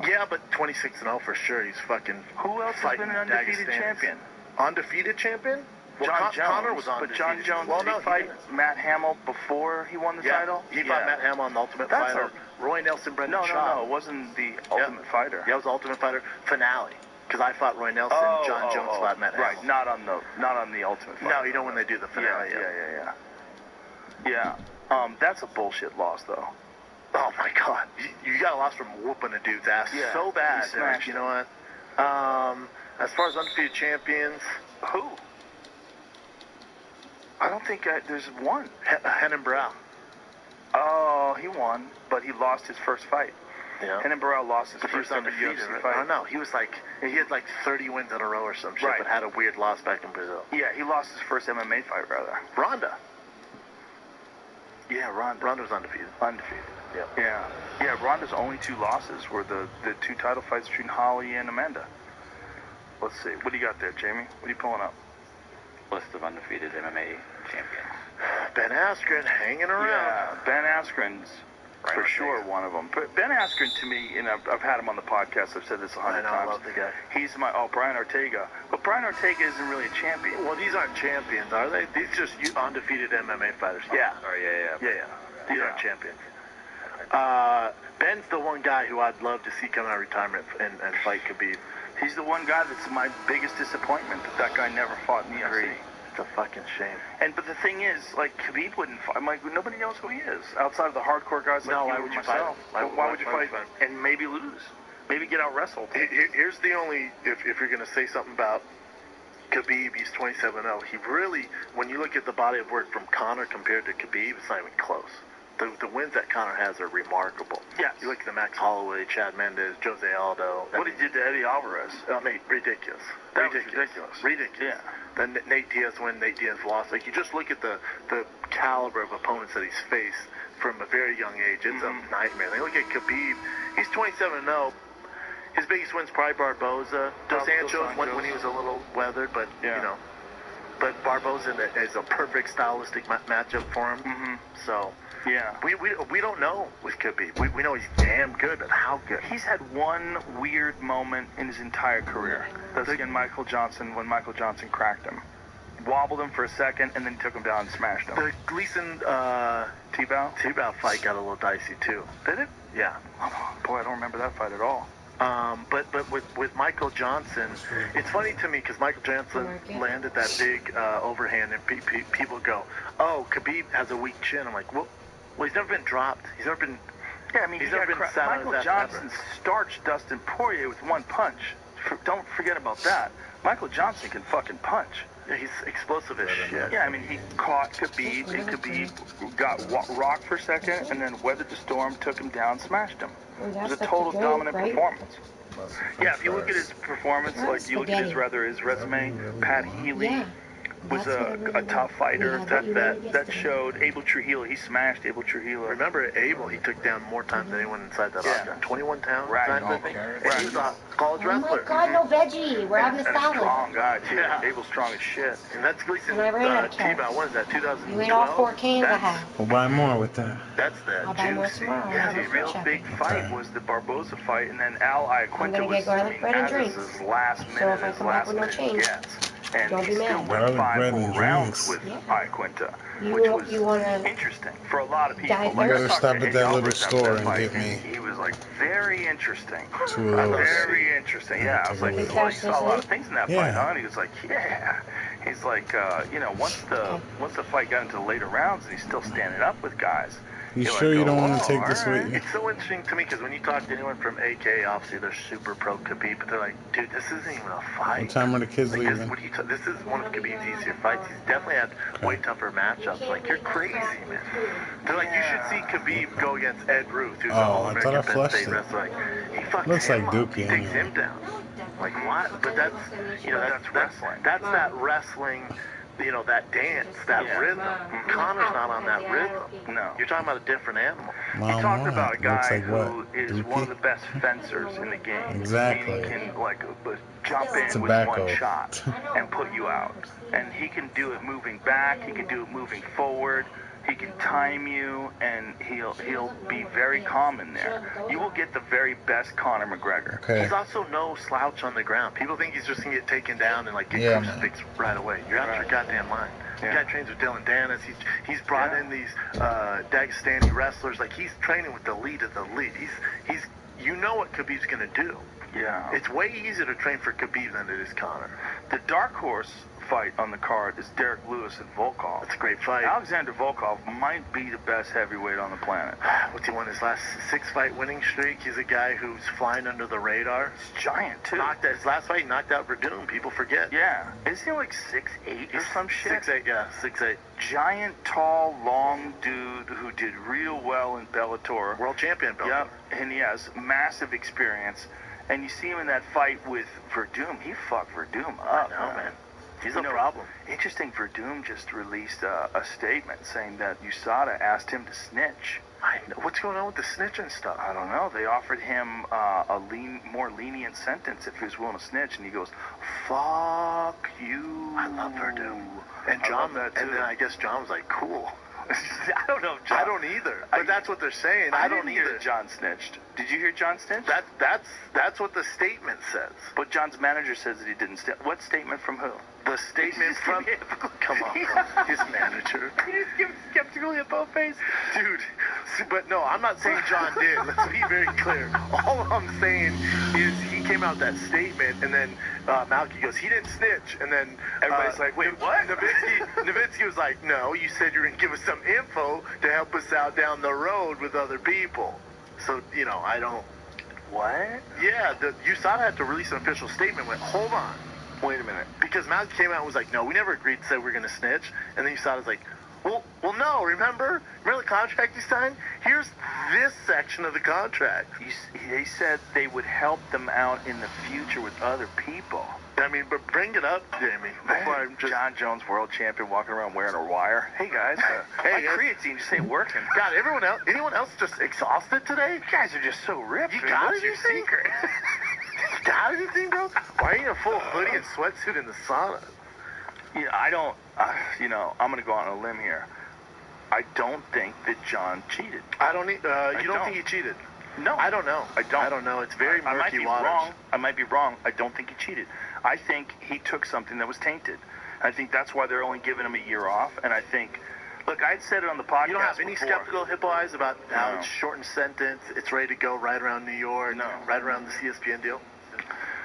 Yeah, but 26-0 for sure. He's fucking. Who else has been an undefeated champion? Undefeated champion? Well, John Jones. Connor was undefeated. But John Jones did he fight Matt Hamill before he won the title? He fought Matt Hamill on the Ultimate Fighter. Roy Nelson, Brendan Schaub. No, it wasn't the Ultimate Fighter. Yeah, it was the Ultimate Fighter finale. Because I fought Roy Nelson, John Jones fought Matt Hamill. Right, not on the Ultimate Fighter. No, you know when they do the finale. Yeah. That's a bullshit loss, though. Oh my God! You got a loss from whooping a dude's ass so bad. You know what? As far as undefeated champions, who? I don't think there's one. Henan Brown. Oh, he won, but he lost his first fight. Yeah. And then Burrell lost his But he was first ever undefeated. UFC Right? fight. Oh, no, he had like 30 wins in a row or some shit, Right. but had a weird loss back in Brazil. Yeah, he lost his first MMA fight, rather. Ronda. Yeah, Ronda. Ronda was undefeated. Undefeated. Yeah. Yeah, Ronda's only 2 losses were the 2 title fights between Holly and Amanda. Let's see. What do you got there, Jamie? What are you pulling up? List of undefeated MMA champions. Ben Askren hanging around. Yeah, Ben Askren's Brian for Ortega. sure one of them. But Ben Askren, to me, and I've had him on the podcast. I've said this 100 I know, I times. love the guy. He's my Brian Ortega. But Brian Ortega isn't really a champion. Well, these aren't champions, are they? These just undefeated MMA fighters. Yeah. Oh, yeah. Yeah. These Yeah. aren't champions. Ben's the one guy who I'd love to see come out of retirement and fight Khabib. He's the one guy that's my biggest disappointment that guy never fought in the UFC. It's a fucking shame. But the thing is, like, Khabib wouldn't fight. I'm like, nobody knows who he is outside of the hardcore guys like No, you why and would you fight myself. him? Why would you fight and maybe lose? Maybe get out wrestled. Here's the only, if you're going to say something about Khabib, he's 27-0. He really, when you look at the body of work from Conor compared to Khabib, it's not even close. The wins that Conor has are remarkable. Yes. You look at the Max Holloway, Chad Mendes, Jose Aldo. What he did to Eddie Alvarez. I mean, ridiculous. That was ridiculous. Ridiculous. Yeah. Then Nate Diaz win, Nate Diaz lost. Like, you just look at the caliber of opponents that he's faced from a very young age. It's a nightmare. They look at Khabib. He's 27-0. His biggest win's probably Barboza. Dos Anjos when he was a little weathered, but, Yeah. you know. But Barboza is a perfect stylistic matchup for him. Mm-hmm. So, Yeah. we don't know with Khabib. We know he's damn good, but how good? He's had one weird moment in his entire career. That's against Michael Johnson when Michael Johnson cracked him. Wobbled him for a second and then took him down and smashed him. The Gleason T-Bow fight got a little dicey, too. Did it? Yeah. Oh, boy, I don't remember that fight at all. But with Michael Johnson, it's funny to me because Michael Johnson landed that big overhand, and people go, "Oh, Khabib has a weak chin." I'm like, well, he's never been dropped. He's never been. Yeah, I mean, He's never been sat on his Michael ass Johnson starched Dustin Poirier with one punch. Don't forget about that. Michael Johnson can fucking punch. Yeah, he's explosive as shit. Yeah, I mean, he caught Khabib, and Khabib got rocked for a second, and then weathered the storm, took him down, smashed him. It was a total dominant performance. Yeah, if you look at his performance, like you look at his resume, Pat Healy was a tough fighter that showed. Abel Trujillo, he smashed Abel Trujillo. Remember Abel? He took down more times than anyone inside that Yeah. octagon. 21 times, Right. I think. And he was a college Oh my wrestler. God, no veggie. We're having a And a salad. strong guy too. Yeah. Abel's strong as shit. And that's Gleason And I ran out of T-Bow. What is that? 2012. You ate all 4 cans I had. We'll buy more with that. That's the I'll buy more juicy. tomorrow. Yeah, Have a the fruit real check. big fight was the Barboza fight, and then Al Iaquinta gonna was get garlic bread and drinks. his last minute, So if I his come back last with no minute change, gets. And don't he be still mad. went Garlic 5 bread full and rounds drinks. with Yeah. Iaquinta, You- which was you wanna interesting for a lot of people. dive Like, I first? talked Stop to at Eddie that little Alvarez after store that and fight, get me He was like, very interesting. 2 of those. Very interesting. Yeah, I was like, Take a well, look. he saw a lot of things in that fight, Yeah. huh? And he was like, yeah. He's like, once the fight got into the later rounds, and he's still standing up with guys. You you're sure like, you don't oh, want to take all this right. with you? It's so interesting to me because when you talk to anyone from AK, obviously they're super pro Khabib, but they're like, dude, this isn't even a fight. What time are the kids Like, this, leaving? this is one of Khabib's easier fights. He's definitely had way tougher matchups. Like, you're crazy, man. They're like, you should see Khabib go against Ed Ruth, who's Oh, an I All-American thought I Penn flushed State it. wrestler. Like, he fucks Looks him like up. Dookie He takes anyway. him down. Like, what? But that's, That's wrestling. That's that wrestling, that dance, that Yeah. rhythm. Connor's not on that rhythm. No. You're talking about a different animal. He Mom, talked what? about a guy Looks like who what? is one of the Dookie? best fencers in the game. Exactly. He can jump in Tobacco. with one shot and put you out. And he can do it moving back. He can do it moving forward. He can time you, and he'll be very calm in there. You will get the very best Conor McGregor. Okay. He's also no slouch on the ground. People think he's just gonna get taken down and get Yeah, crucifixed right away. You're out of your goddamn mind. Yeah. The guy trains with Dylan Dennis. He's brought in these Dagestani wrestlers. Like, he's training with the elite of the elite. He's you know what Khabib's gonna do. Yeah. It's way easier to train for Khabib than it is Conor. The dark horse fight on the card is Derek Lewis and Volkov. It's a great fight. Alexander Volkov might be the best heavyweight on the planet. What's he won his last 6-fight winning streak? He's a guy who's flying under the radar. He's giant, too. His last fight, he knocked out Verdun. People forget. Yeah. Isn't he like 6'8" or some shit? 6'8", yeah, 6'8". Giant, tall, long dude who did real well in Bellator. World champion Bellator. Yep, and he has massive experience. And you see him in that fight with Verdum. He fucked Verdum up. I know, man. He's a problem. Interesting, Verdum just released a statement saying that USADA asked him to snitch. I know. What's going on with the snitching stuff? I don't know. They offered him a more lenient sentence if he was willing to snitch, and he goes, "Fuck you." I love Verdum. And I John, love that too. and then I guess John was like, "Cool." I don't know, John. I don't either. But that's what they're saying. I I don't didn't hear either. that John snitched. Did you hear John snitch? That's what the statement says. But John's manager says that he didn't snitch. What statement from who? The statement from come on, his manager. He just gives skeptical hippo face. Dude, but no, I'm not saying John did. Let's be very clear. All I'm saying is he came out with that statement, and then Malky goes, he didn't snitch, and then Everybody's like, wait, what? Nowitzki was like, no, you said you were gonna give us some info to help us out down the road with other people. So I don't. What? Yeah, the USADA had to release an official statement. Went, hold on. Wait a minute. Because Malky came out and was like, no, we never agreed to say we were going to snitch. And then USADA's like, well, no, remember the contract you signed? Here's this section of the contract. They said they would help them out in the future with other people. I mean, but bring it up, Jamie. Before I'm just... John Jones, world champion, walking around wearing a wire. Hey, guys. Hey, my guys. creatine just ain't working. God, anyone else just exhausted today? You guys are just so ripped. You man. got What's your anything? secret? You got anything, bro? Why are you in a full hoodie and sweatsuit in the sauna? I don't, I'm going to go on a limb here. I don't think that John cheated. I don't need, you don't don't. think he cheated? No. I don't know. I don't. I don't know. It's very I might murky be waters. wrong. I might be wrong. I don't think he cheated. I think he took something that was tainted. I think that's why they're only giving him a year off. And I think, look, I'd said it on the podcast. You don't have any before. skeptical hippo eyes about how No. it's shortened sentence, it's ready to go right around New York, No. right around the CSPN deal?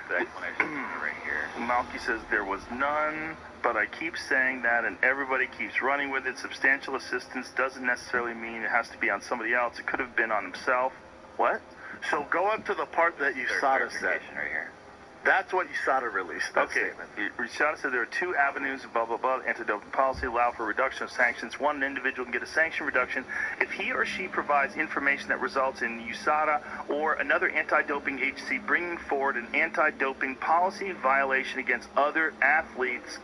The explanation right here. Malky says there was none, but I keep saying that, and everybody keeps running with it. Substantial assistance doesn't necessarily mean it has to be on somebody else. It could have been on himself. What? So go up to the part that There's USADA said. clarification right here. That's what USADA released, that Okay. statement. USADA said there are two avenues, blah, blah, blah. Anti-doping policy allow for reduction of sanctions. One, an individual can get a sanction reduction if he or she provides information that results in USADA or another anti-doping agency bringing forward an anti-doping policy violation against other athletes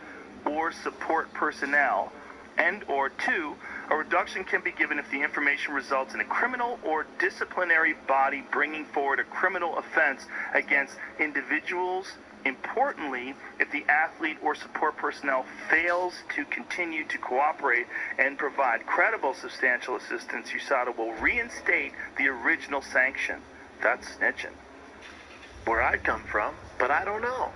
or support personnel. And or two, a reduction can be given if the information results in a criminal or disciplinary body bringing forward a criminal offense against individuals. Importantly, if the athlete or support personnel fails to continue to cooperate and provide credible substantial assistance, USADA will reinstate the original sanction. That's snitching. Where I come from, but I don't know.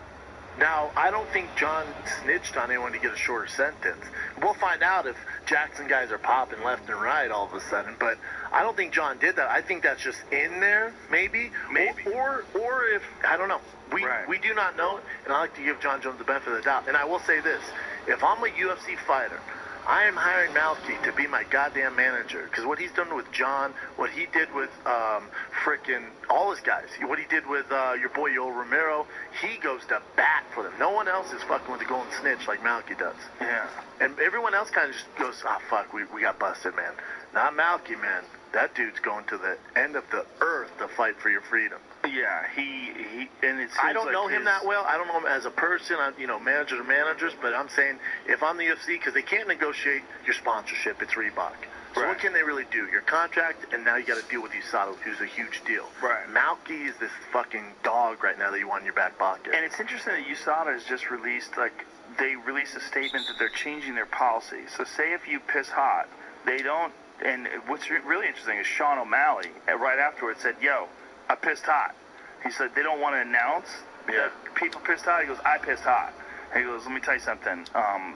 Now, I don't think John snitched on anyone to get a shorter sentence. We'll find out if Jackson guys are popping left and right all of a sudden, but I don't think John did that. I think that's just in there, maybe. Or if, I don't know. We do not know, and I like to give John Jones the benefit of the doubt. And I will say this, if I'm a UFC fighter, I am hiring Malky to be my goddamn manager, because what he's done with John, what he did with frickin' all his guys, what he did with your boy Yoel Romero, he goes to bat for them. No one else is fucking with the golden snitch like Malky does. Yeah. And everyone else kind of just goes, fuck, we got busted, man. Not Malky, man. That dude's going to the end of the earth to fight for your freedom. Yeah, he and it seems I don't like know him that well. I don't know him as a person, manager to managers, but I'm saying if I'm the UFC, because they can't negotiate your sponsorship, it's Reebok. So Right. what can they really do? Your contract, and now you got to deal with USADA, who's a huge deal. Right. Malky is this fucking dog right now that you want in your back pocket. And it's interesting that USADA has just released, they released a statement that they're changing their policy. So say if you piss hot, they don't, and what's really interesting is Sean O'Malley, right afterwards, said, yo, I pissed hot. He said they don't want to announce that people pissed hot. He goes, I pissed hot. And he goes, let me tell you something.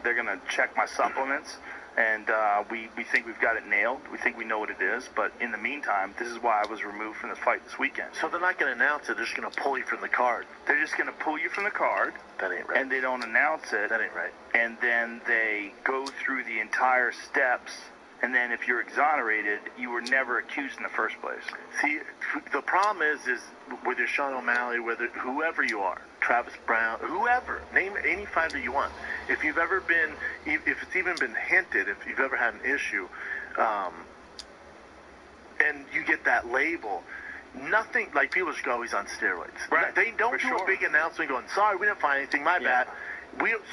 They're going to check my supplements, And we think we've got it nailed. We think we know what it is. But in the meantime, this is why I was removed from the fight this weekend. So they're not going to announce it. They're just going to pull you from the card. They're just going to pull you from the card. That ain't right. And they don't announce it. That ain't right. And then they go through the entire steps. And then if you're exonerated, you were never accused in the first place. See, the problem is whether Sean O'Malley, whether whoever you are, Travis Brown, whoever, name any fighter you want. If you've ever been, if it's even been hinted, if you've ever had an issue, and you get that label, nothing, like people just go, oh, he's on steroids. Right. They don't For do sure. a big announcement going, sorry, we didn't find anything, my bad.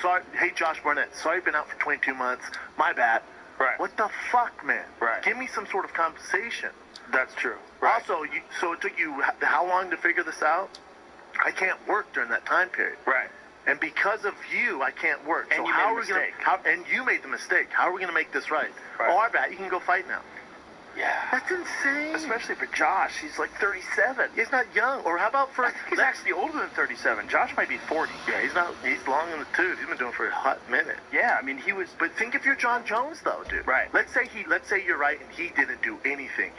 Sorry, hey, Josh Barnett, sorry, been out for 22 months, my bad. Right. What the fuck, man? Right. Give me some sort of compensation. That's true. Right. Also, so it took you how long to figure this out? I can't work during that time period. Right. And because of you, I can't work. And so you how made a are we gonna? mistake. And you made the mistake. How are we gonna make this right? Right. Oh, I bet you can go fight now. Yeah. That's insane. Especially for Josh. He's like 37. He's not young. Or how about for? He's actually older than 37. Josh might be 40. Yeah, he's not. He's long in the tooth. He's been doing it for a hot minute. Yeah, I mean, he was... But think if you're John Jones, though, dude. Right. Let's say you're right and he didn't do anything,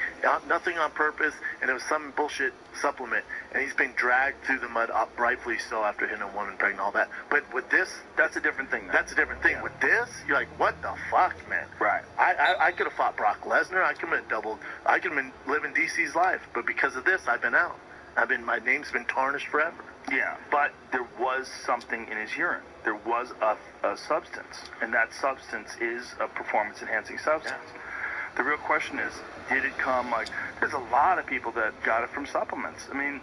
nothing on purpose, and it was some bullshit supplement, and he's been dragged through the mud, rightfully so, after hitting a woman pregnant, all that. But with this, That's a different thing, though. that's a different thing. Yeah. With this, you're like, what the fuck, man? Right. I could have fought Brock Lesnar. I could have doubled. I could have been living DC's life. But because of this, I've been out. My name's been tarnished forever. Yeah, but there was something in his urine. There was a substance, and that substance is a performance-enhancing substance. Yeah. The real question is, did it come there's a lot of people that got it from supplements. I mean,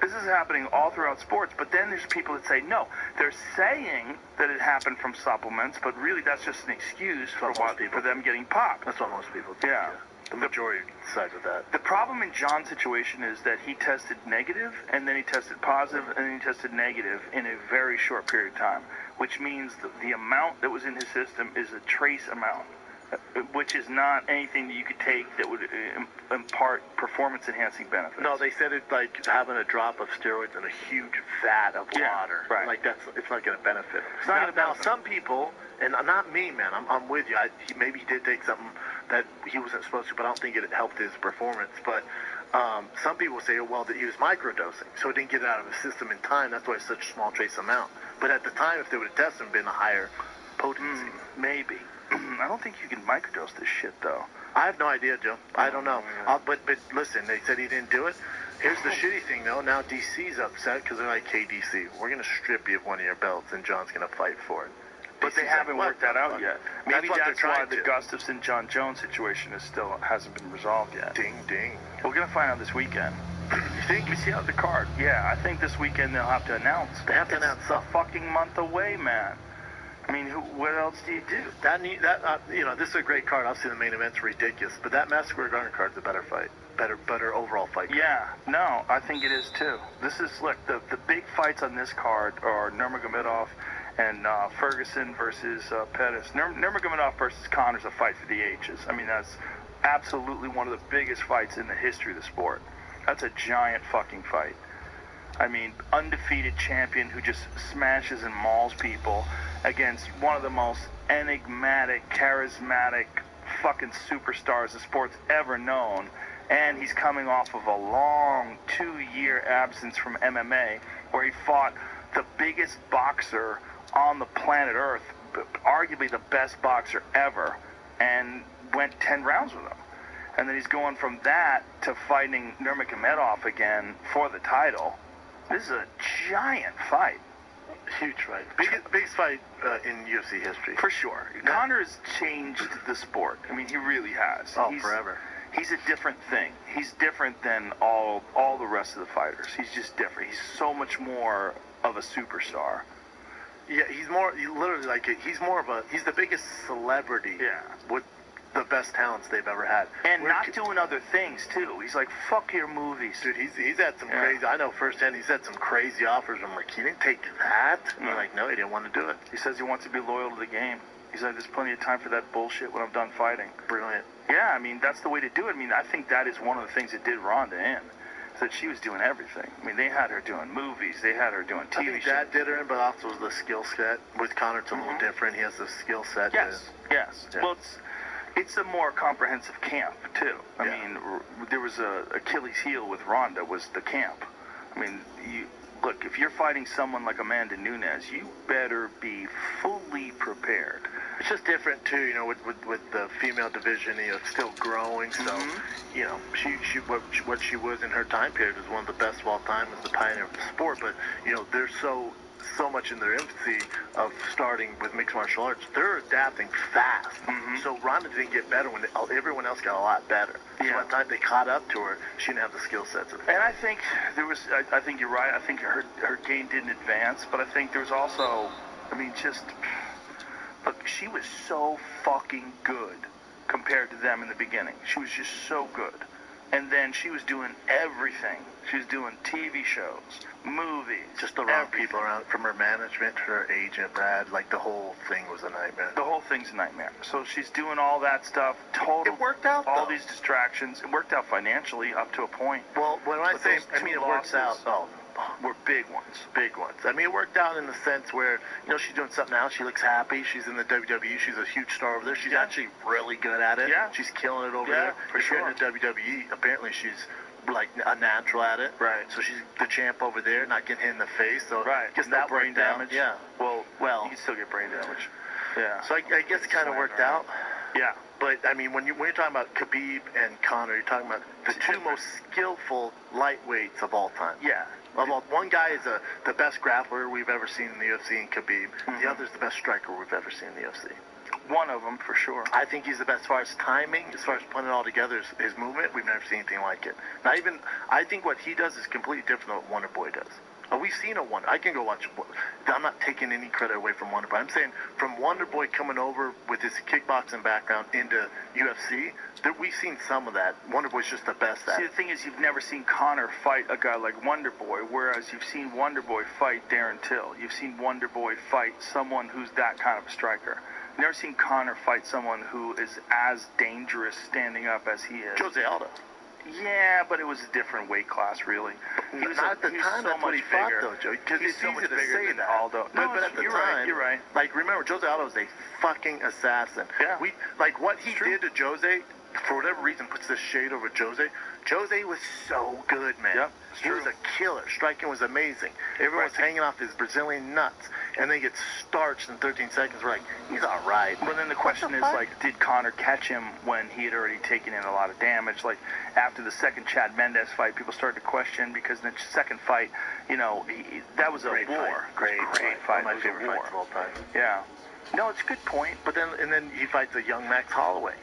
this is happening all throughout sports, but then there's people that say, no, they're saying that it happened from supplements, but really that's just an excuse for them getting popped. That's what most people do. Yeah. The majority side with that. The problem in John's situation is that he tested negative, and then he tested positive, and then he tested negative in a very short period of time, which means the amount that was in his system is a trace amount, which is not anything that you could take that would impart performance-enhancing benefits. No, they said it's like having a drop of steroids in a huge vat of water. Right. Like it's not going to benefit. It's not gonna Now, benefit. some people, and not me, man. I'm with you. Maybe he did take something that he wasn't supposed to, but I don't think it helped his performance. But some people say, well, that he was microdosing, so he didn't get it out of his system in time. That's why it's such a small trace amount. But at the time, if they would have tested him, been a higher potency. Maybe. I don't think you can microdose this shit, though. I have no idea, Joe. I don't know. But listen, they said he didn't do it. Here's the shitty thing, though. Now DC's upset because they're like, hey, DC, we're going to strip you of one of your belts, and John's going to fight for it. But they haven't worked that out yet. Maybe what they're that's why trying the to. Gustafson-John Jones situation hasn't been resolved yet. Ding, ding. We're going to find out this weekend. You think? We see out the card. Yeah, I think this weekend they'll have to announce. They have to It's announce a something. fucking month away, man. I mean, what else do you do? This is a great card. Obviously, the main event's ridiculous, but that Madison Square Garden card's a better fight. Better overall fight card. Yeah, no, I think it is too. This is, look, the big fights on this card are Nurmagomedov and Ferguson versus Pettis. Nurmagomedov versus Connor's a fight for the ages. I mean, that's absolutely one of the biggest fights in the history of the sport. That's a giant fucking fight. I mean, undefeated champion who just smashes and mauls people against one of the most enigmatic, charismatic fucking superstars the sport's ever known. And he's coming off of a long 2-year absence from MMA where he fought the biggest boxer on the planet Earth, arguably the best boxer ever, and went 10 rounds with him. And then he's going from that to fighting Nurmagomedov again for the title. This is a giant fight. Huge fight. Biggest fight in UFC history. For sure. Connor's changed the sport. I mean, he really has. Oh, forever. He's a different thing. He's different than all the rest of the fighters. He's just different. He's so much more of a superstar. Yeah, he's the biggest celebrity. Yeah. With the best talents they've ever had. And not doing other things, too. He's like, fuck your movies. Dude, he's had some crazy, I know firsthand, he's had some crazy offers. I'm like, he didn't take that? And I'm like, no, he didn't want to do it. He says he wants to be loyal to the game. He's like, there's plenty of time for that bullshit when I'm done fighting. Brilliant. Yeah, I mean, that's the way to do it. I mean, I think that is one of the things that did Ronda in. that she was doing everything. I mean, they had her doing movies, they had her doing I TV think shows. that did her in, but also the skill set. With Connor, it's a little different. He has the skill set. Yes. Yeah. Well, it's a more comprehensive camp too. I Yeah. mean, there was a Achilles heel with Ronda was the camp. I mean, look, if you're fighting someone like Amanda Nunes, you better be fully prepared. It's just different too, you know, with the female division, you know, it's still growing. So, you know, what she was in her time period was one of the best of all time, was the pioneer of the sport. But you know, they're so much in their infancy of starting with mixed martial arts. They're adapting fast. So Ronda didn't get better when everyone else got a lot better. So by the time they caught up to her, she didn't have the skill sets. And I think there was, I think you're right. I think her game didn't advance, but I think there was also, I mean, just, look, she was so fucking good compared to them in the beginning. She was just so good. And then she was doing everything. She was doing TV shows, movies. Just the wrong people around, from her management to her agent, Brad. Like, the whole thing was a nightmare. The whole thing's a nightmare. So she's doing all that stuff. Total. It worked out, all though. these distractions. It worked out financially up to a point. Well, when I But say, those I mean, two it works losses out. were big ones. Big ones. I mean, it worked out in the sense where, you know, she's doing something else. She looks happy. She's in the WWE. She's a huge star over there. She's actually really good at it. Yeah. She's killing it over Yeah, there. for If you're sure. in the WWE, apparently she's like a natural at it. Right. So she's the champ over there, not getting hit in the face. So Right. I guess No that brain worked out. damage. Yeah. Well, Well. you can still get brain damage. Yeah. So I guess it kind of worked out. Yeah. But I mean, when you're talking about Khabib and Conor, you're talking about the two most skillful lightweights of all time. Yeah. One guy is the best grappler we've ever seen in the UFC, in Khabib. The other's the best striker we've ever seen in the UFC. One of them for sure. I think he's the best as far as timing, as far as putting it all together, his movement. We've never seen anything like it. Not even, I think what he does is completely different than what Wonder Boy does. We've seen a Wonder. I can go watch. I'm not taking any credit away from Wonder Boy. I'm saying from Wonder Boy coming over with his kickboxing background into UFC, that we've seen some of that. Wonder Boy's just the best at See, it. the thing is, you've never seen Conor fight a guy like Wonder Boy, whereas you've seen Wonder Boy fight Darren Till. You've seen Wonder Boy fight someone who's that kind of a striker. You've never seen Conor fight someone who is as dangerous standing up as he is. Jose Aldo. Yeah, but it was a different weight class, really. He was Not at the he was time. so That's what much he fought, bigger. though, Joe. Because He's it's so easy much to bigger say than that. Aldo. No, but at the you're time, right. You're right. Like, remember, Jose Aldo was a fucking assassin. Yeah. Like what he did to Jose, for whatever reason, puts this shade over Jose. Jose was so good, man. Yep, He was a killer. Striking was amazing. Everyone's hanging off his Brazilian nuts, and then he gets starched in 13 seconds. We're like, he's all right. But then the question is, like, did Conor catch him when he had already taken in a lot of damage? Like, after the second Chad Mendes fight, people started to question because in the second fight, you know, that was a Great war. Great fight. One of my It was a favorite war. fights of all time. Yeah. No, it's a good point. But then he fights a young Max Holloway.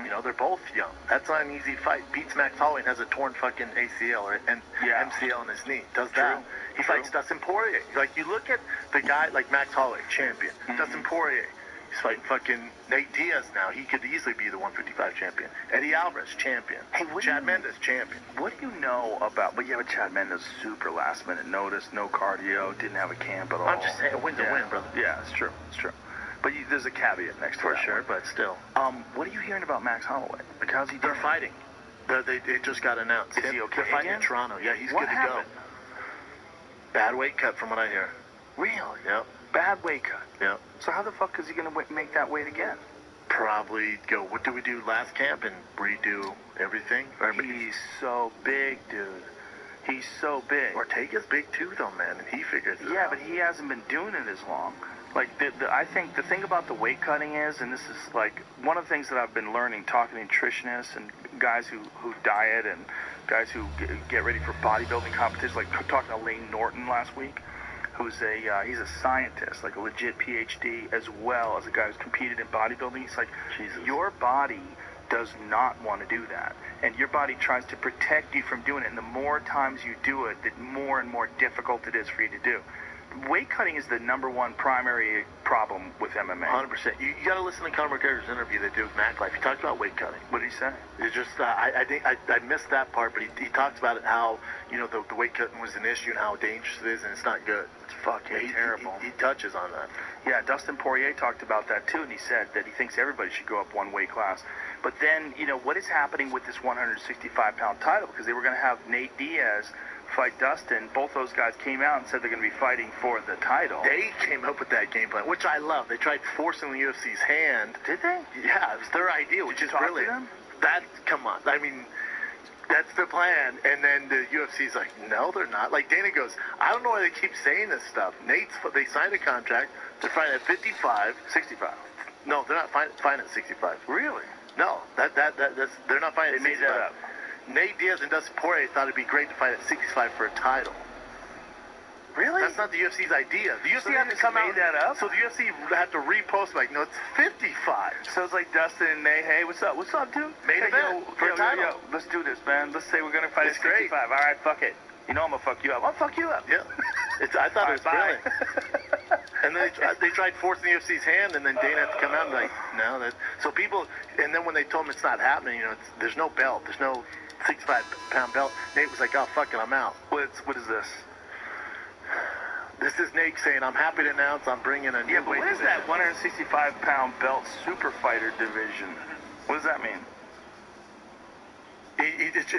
You know, they're both young. That's not an easy fight. Beats Max Holloway and has a torn fucking ACL and MCL in his knee. Does that. He fights Dustin Poirier. Like, you look at the guy like Max Holloway, champion. Dustin Poirier. He's fighting fucking Nate Diaz now. He could easily be the 155 champion. Eddie Alvarez, champion. Hey, Chad Mendes, champion. What do you know about, but yeah, but Chad Mendes, super last minute notice, no cardio, didn't have a camp at all. I'm just saying, a win's a win, brother. Yeah, it's true. It's true. But there's a caveat next to For that sure, one. but still. What are you hearing about Max Holloway? Like, how's he doing? They're fighting. They just got announced. Is he okay They're fighting again? in Toronto. Yeah, he's What good to happened? go. Bad weight cut from what I hear. Really? Yep. Bad weight cut. Yep. So how the fuck is he going to make that weight again? Probably go, what did we do last camp, and redo everything? He's so big, dude. He's so big. Ortega's big too, though, man, and he figures it Yeah, out. but he hasn't been doing it as long. Like, I think the thing about the weight cutting is, and this is like one of the things that I've been learning talking to nutritionists and guys who diet and guys who get ready for bodybuilding competitions, like talking to Lane Norton last week, who's he's a scientist, like a legit PhD, as well as a guy who's competed in bodybuilding. He's like, Jesus. Your body does not want to do that. And your body tries to protect you from doing it. And the more times you do it, the more and more difficult it is for you to do. Weight cutting is the number one primary problem with MMA. 100%. You got to listen to Conor McGregor's interview they did with Mac Life. He talked about weight cutting. What did he say? It's just, I think I missed that part, but he talks about it, how, you know, the weight cutting was an issue and how dangerous it is, and it's not good. It's fucking terrible. He touches on that. Yeah, Dustin Poirier talked about that too, and he said that he thinks everybody should go up one weight class. But then, what is happening with this 165-pound title? Because they were going to have Nate Diaz fight Dustin. Both those guys came out and said they're going to be fighting for the title. They came up with that game plan, which I love. They tried forcing the UFC's hand. Did they? Yeah, it was their idea, which is brilliant. Come on. I mean, that's the plan. And then the UFC's like, no, they're not. Like Dana goes, I don't know why they keep saying this stuff. They signed a contract. They're fighting at 55. 65. No, they're not fighting at 65. Really? No, that's they're not fighting at 65. They made that up. Nate Diaz and Dustin Poirier thought it'd be great to fight at 65 for a title. Really? That's not the UFC's idea. The UFC had to UFC come out. made that up? So the UFC had to repost like, no, it's 55. So it's like Dustin and Nate, hey, what's up? What's up, dude? Main event for a title. Let's do this, man. Let's say we're going to fight It's at 65. great. All right, fuck it. You know I'm going to fuck you up. I'll fuck you up. Yeah. I thought it was Bye. brilliant. And then they tried forcing the UFC's hand, and then Dana had to come out and be like, no. So people, and then when they told him it's not happening, there's no belt. There's no 65-pound belt. Nate was like, oh, fuck it, I'm out. What is this? This is Nate saying, I'm happy to announce I'm bringing a new Yeah, but weight what is division. that 165-pound belt super fighter division? What does that mean? It's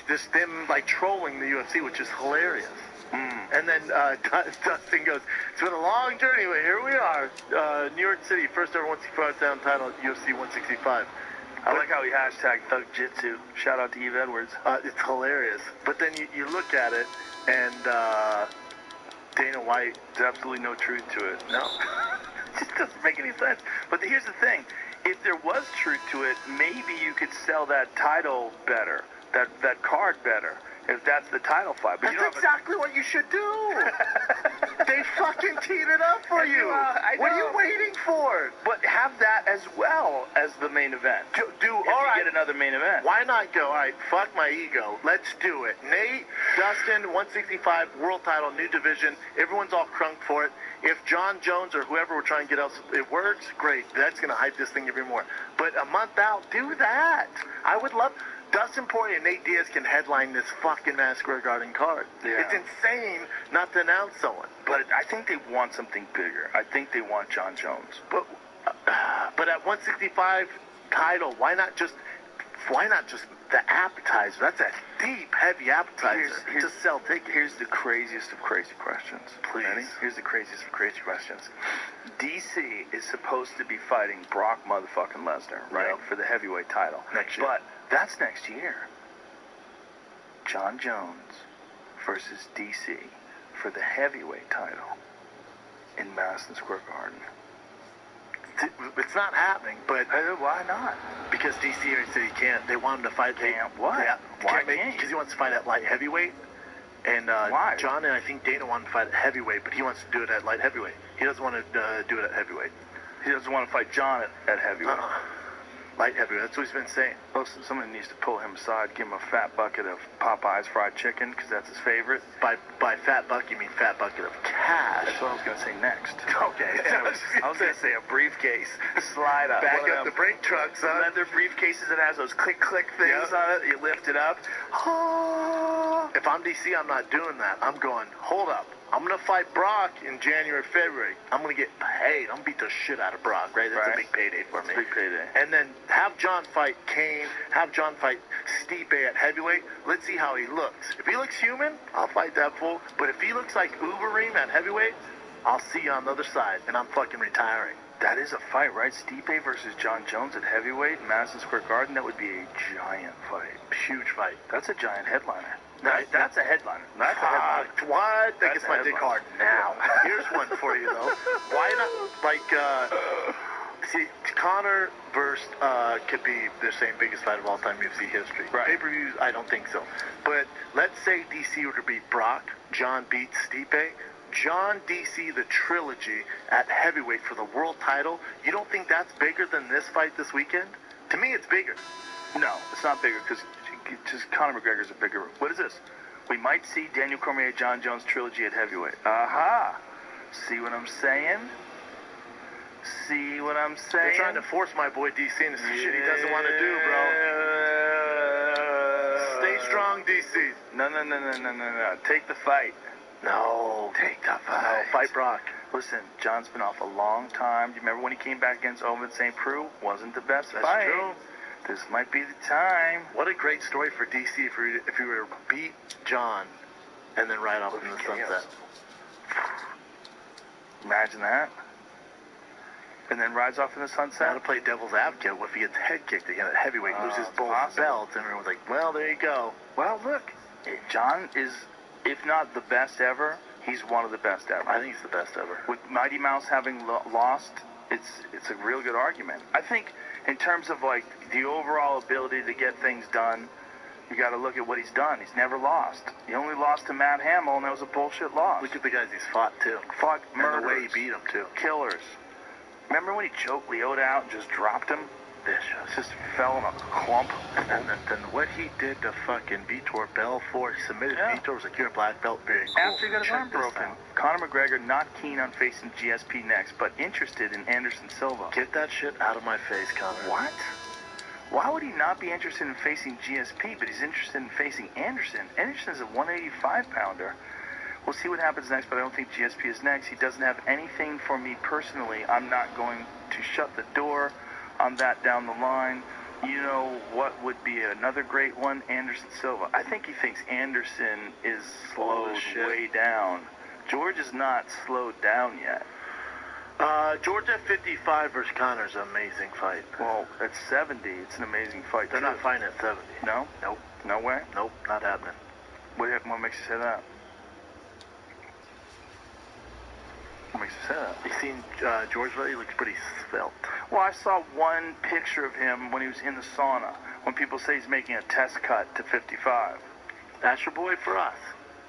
just them like trolling the UFC, which is hilarious. And then Dustin goes, it's been a long journey, but here we are. New York City, first ever 165-pound title, UFC 165. I like how he hashtagged Thug Jitsu. Shout out to Eve Edwards. It's hilarious. But then you look at it, and Dana White, There's absolutely no truth to it. no. It just doesn't make any sense. But here's the thing. If there was truth to it, maybe you could sell that title better, that card better, if that's the title fight. But That's exactly what you should do. They fucking teed it up for you. I What are you know. waiting for? But have that as well as the main event. Do If all you right. get another main event. Why not go, all right, fuck my ego. Let's do it. Nate, Dustin, 165, world title, new division. Everyone's all crunk for it. If John Jones or whoever we're trying to get else, it works, great. That's going to hype this thing even more. But a month out, do that. I would love... Dustin Poirier and Nate Diaz can headline this fucking Madison Square Garden card. Yeah. It's insane not to announce someone. But I think they want something bigger. I think they want John Jones. But at 165 title, why not just the appetizer? That's a deep, heavy appetizer to sell tickets. Here's the craziest of crazy questions. Please. Ready? Here's the craziest of crazy questions. DC is supposed to be fighting Brock motherfucking Lesnar, right, Yep. for the heavyweight title. Next year. But that's next year. John Jones versus DC for the heavyweight title in Madison Square Garden. It's not happening, but Why not? because DC already said he can't. They want him to fight. Can't what? Yeah, Why can't he? Because he wants to fight at light heavyweight. And Why? John and I think Dana want to fight at heavyweight, but he wants to do it at light heavyweight. He doesn't want to do it at heavyweight. He doesn't want to fight John at heavyweight. Light heavyweight. That's what he's been saying. Listen, somebody needs to pull him aside, give him a fat bucket of Popeye's fried chicken, because that's his favorite. By fat buck, you mean fat bucket of cash. That's what I was going to say next. Okay. I was going to say a briefcase. Slide up. Back One of up the them brake truck, son. leather briefcases that has those click things Yeah. on it. You lift it up. If I'm DC, I'm not doing that. I'm going, hold up. I'm going to fight Brock in January, February. I'm going to get paid. I'm going to beat the shit out of Brock, right? That's Right. a big payday for me. Big payday. And then have John fight Kane, have John fight Stipe at heavyweight. Let's see how he looks. If he looks human, I'll fight that fool. But if he looks like Uberim at heavyweight, I'll see you on the other side, and I'm fucking retiring. That is a fight, right? Stipe versus John Jones at heavyweight in Madison Square Garden. That would be a giant fight. Huge fight. That's a giant headliner. Right. That's a headliner. That's a headliner. What? That That's gets a my dick headline. hard now. Here's one for you, though. Why not, see, Conor versus Khabib, they're saying biggest fight of all time UFC history. Right. Pay-per-views, I don't think so. But let's say DC were to beat Brock, John beats Stipe, John DC the trilogy at heavyweight for the world title. You don't think that's bigger than this fight this weekend? To me, it's bigger. No, it's not bigger because just Conor McGregor's a bigger. What is this? We might see Daniel Cormier, John Jones trilogy at heavyweight. Aha! See what I'm saying? See what I'm saying? They're trying to force my boy DC into some shit he doesn't want to do, bro. Stay strong, DC. No. Take the fight. No. Take the No, fight. fight Brock. Listen, John's been off a long time. Do you remember when he came back against Ovince St. Preux? Wasn't the best That's fight. true. This might be the time. What a great story for DC if you were to beat John and then ride off in the sunset. Imagine that. And then rides off in the Now sunset. to play devil's advocate, if he gets head kicked again at heavyweight, loses it's both possible. belts, and everyone's like, well, there you go. Well, look, John is, if not the best ever, he's one of the best ever. I think he's the best ever. With Mighty Mouse having lost, it's a real good argument. I think in terms of like the overall ability to get things done, you got to look at what he's done. He's never lost. He only lost to Matt Hamill, and that was a bullshit loss. Look at the guys he's fought, too. Fought And the way he murderers, beat him, too. killers. Remember when he choked Leota out and just dropped him? Vicious. Just fell in a clump. And then what he did to fucking Vitor Belfort, he submitted Vitor, was like, you're a black belt, very cool. After he got his Check arm this broken, out. Conor McGregor not keen on facing GSP next, but interested in Anderson Silva. Get that shit out of my face, Conor. What? Why would he not be interested in facing GSP, but he's interested in facing Anderson? Anderson's a 185-pounder. We'll see what happens next, but I don't think GSP is next. He doesn't have anything for me personally. I'm not going to shut the door on that down the line. You know what would be another great one? Anderson Silva. I think he thinks Anderson is slowed way down. George is not slowed down yet. George at 55 versus Conor's an amazing fight. Well, at 70, it's an amazing fight. They're too. not fighting at 70. No? Nope. No way? Nope, not happening. What makes you say that? What makes you say that? You seen George lately? He looks pretty svelte. Well, I saw one picture of him when he was in the sauna, when people say he's making a test cut to 55. That's your boy for us.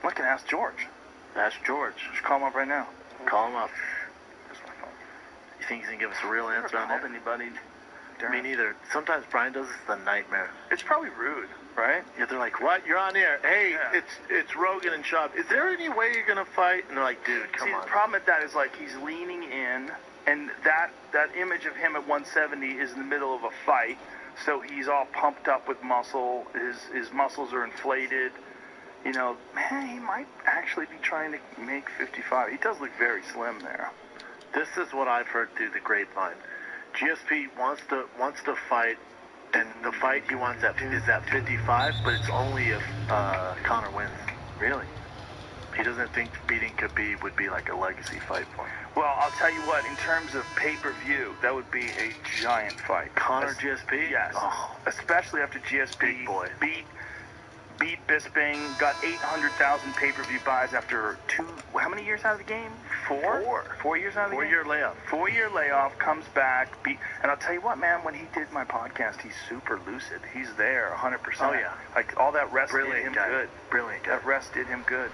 I can ask George. That's George. Just call him up right now. Call him up. Here's my phone. You think he's going to give us a real answer on Called that? anybody? Me neither. Sometimes Brian does this, it's a nightmare. It's probably rude, right? Yeah, they're like, what? You're on air. Hey, Yeah. it's Rogan and Schaub. Is there any way you're going to fight? And they're like, dude, come See, on. the problem with that is like he's leaning in, and that image of him at 170 is in the middle of a fight, so he's all pumped up with muscle. His muscles are inflated. You know, man, he might actually be trying to make 55. He does look very slim there. This is what I've heard through the grapevine. GSP wants to fight, and the fight he wants is at 55, but it's only if Conor wins. Really? He doesn't think beating Khabib would be like a legacy fight for him. Well, I'll tell you what, in terms of pay-per-view, that would be a giant fight. Conor GSP? Yes. Oh, Especially after GSP big boy. beat Bisping, got 800,000 pay-per-view buys after how many years out of the game? 4? 4 years out of the game? 4-year layoff. 4-year layoff, comes back, and I'll tell you what, man, when he did my podcast, he's super lucid. He's there 100%. Oh, yeah. Like, all that rest Brilliant did him guy. good. Brilliant guy. That rest did him good.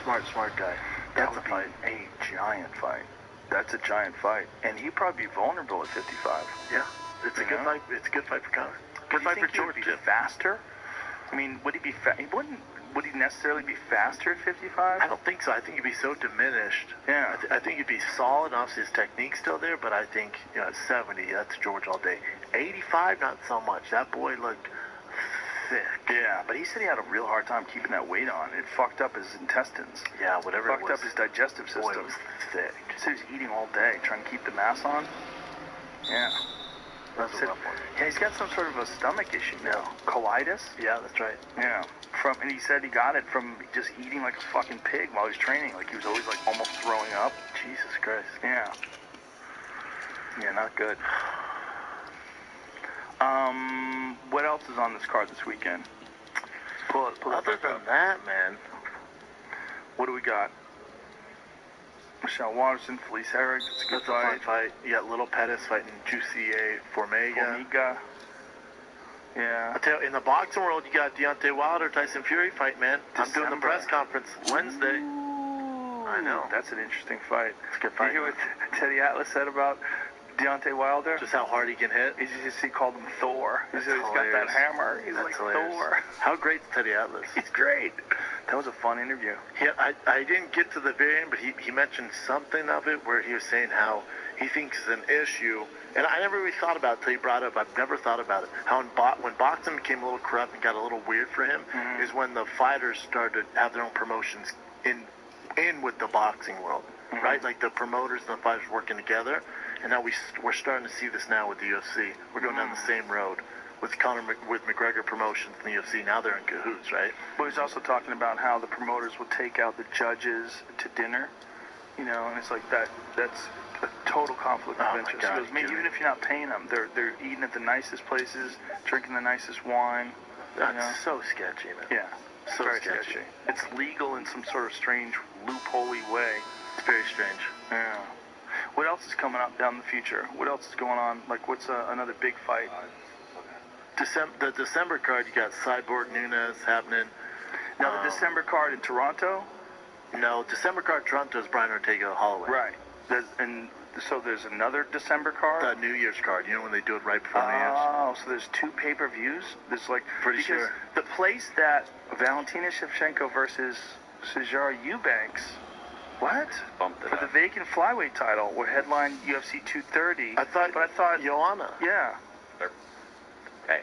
Smart guy. That That's a would fight. be a giant fight. That's a giant fight. And he'd probably be vulnerable at 55. Yeah. It's a You good know? fight. It's a good fight for Conor. Good Do you fight for think he George, would be too. faster? I mean, would he be would he necessarily be faster at 55? I don't think so. I think he'd be so diminished. Yeah. I think he'd be solid. Obviously, his technique's still there, but I think, at 70, that's George all day. 85, not so much. That boy looked thick. Yeah, but he said he had a real hard time keeping that weight on. It fucked up his intestines. Yeah, whatever it Fucked was. up his digestive system. Boy, it was thick. He said he was eating all day, trying to keep the mass on. Yeah. That's Said- a rough one. Yeah, he's got some sort of a stomach issue now. Colitis? Yeah, that's right. Yeah. And he said he got it from just eating like a fucking pig while he was training. Like he was always like almost throwing up. Jesus Christ. Yeah. Yeah, not good. What else is on this card this weekend? Pull it Other back than up. that, man, What do we got? Michelle Watterson, Felice Herrig. It's a good that's a fun fight. fight. You got Little Pettis fighting Jussier Formiga. Formiga. Yeah. I tell you, in the boxing world, you got Deontay Wilder, Tyson Fury fight, man. I'm doing the December. press conference Wednesday. I know. That's an interesting fight. It's a good Did fight. you hear what Teddy Atlas said about Deontay Wilder? Just how hard he can hit. He called him Thor. He That's said he's got that hilarious. hammer. He's That's like hilarious. Thor. How great is Teddy Atlas? He's great. That was a fun interview. I didn't get to the very end, but he mentioned something of it where he was saying how he thinks it's an issue. And I never really thought about it until he brought it up. I've never thought about it. How when boxing became a little corrupt and got a little weird for him is when the fighters started to have their own promotions in with the boxing world, right? Like the promoters and the fighters working together. And now we're starting to see this now with the UFC. We're going down the same road with with McGregor Promotions and the UFC. Now they're in cahoots, right? But he's also talking about how the promoters will take out the judges to dinner, you know, and it's like that's a total conflict of Oh, my interest. God, He goes, "Man, dude. even if you're not paying them, they're eating at the nicest places, drinking the nicest wine. That's you know? so sketchy, man. Yeah, So very sketchy. sketchy. It's legal in some sort of strange loopholey way. It's very strange. Yeah. What else is coming up down the future? What else is going on? Like, what's another big fight? The December card, you got Cyborg Nunes happening. Now, the December card in Toronto? No, December card Toronto is Brian Ortega Holloway. Right. So there's another December card? The New Year's card, you know when they do it right before New Year's? Oh, so there's 2 pay-per-views? There's like Pretty because sure. the place that Valentina Shevchenko versus Sijara Eubanks, what? Bumped it For the up. vacant flyweight title, will headline UFC 230. I thought Joanna. Yeah. Hey,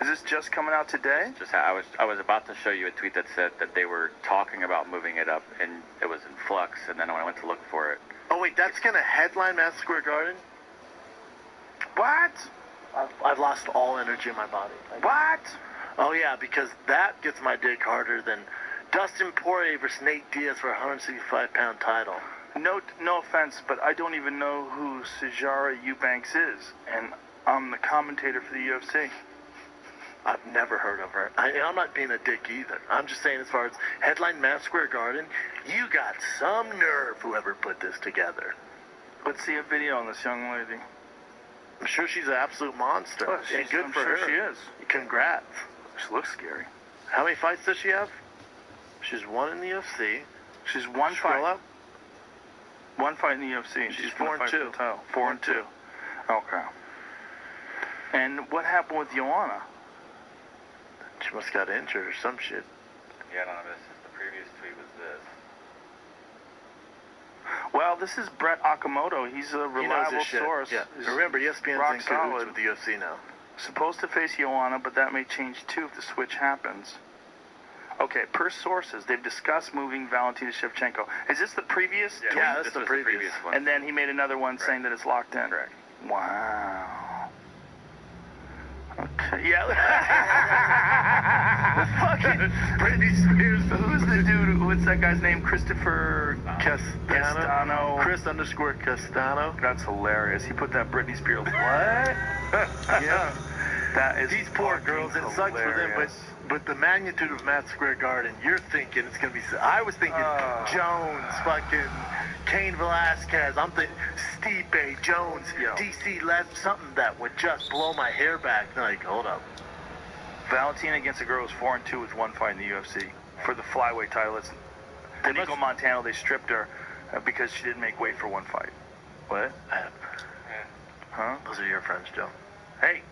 Is this just coming out today? just I was about to show you a tweet that said that they were talking about moving it up, and it was in flux. And then when I went to look for it, Oh wait, that's gonna headline Madison Square Garden? What? I've lost all energy in my body. What? Oh yeah, because that gets my dick harder than Dustin Poirier versus Nate Diaz for a 165-pound title. No offense, but I don't even know who Sijara Eubanks is, and I'm the commentator for the UFC. I've never heard of her. I'm not being a dick either. I'm just saying as far as headline Madison Square Garden, you got some nerve, whoever put this together. Let's see a video on this young lady. I'm sure she's an absolute monster. Well, and good I'm for sure her. she is. Congrats. She looks scary. How many fights does she have? She's won in the UFC. She's one Scroll fight. up. One fight in the UFC, and She's gonna 4-2. fight for the title. 4-2. Okay. And what happened with Joanna? She must got injured or some shit. yeah, I don't know. The previous tweet was this. Well, this is Brett Okamoto. He's a He knows reliable his shit. source. Yeah. He's Remember, ESPN's rock in cahoots solid. with the UFC now. Supposed to face Joanna, but that may change too if the switch happens. Okay, per sources, they've discussed moving Valentina Shevchenko. Is this the previous tweet? Yeah, that's this the was previous. one. And then he made another one saying that it's locked in. Correct. Wow. Okay. Yeah. Fucking Britney Spears. Who's the dude? What's that guy's name? Christopher Castano. Chris_Castano. That's hilarious. He put that Britney Spears. What? Yeah. That is These poor fucking girls, it sucks for them, hilarious. but the magnitude of Madison Square Garden, you're thinking it's going to be... I was thinking Jones, fucking Cain Velasquez, I'm thinking Stipe, Jones, Yo. DC left something that would just blow my hair back. Like, hold up. Valentina against a girl who's 4-2 with one fight in the UFC for the flyweight title. It's Nico Montano. They stripped her because she didn't make weight for one fight. What? Huh? Those are your friends, Joe. Hey,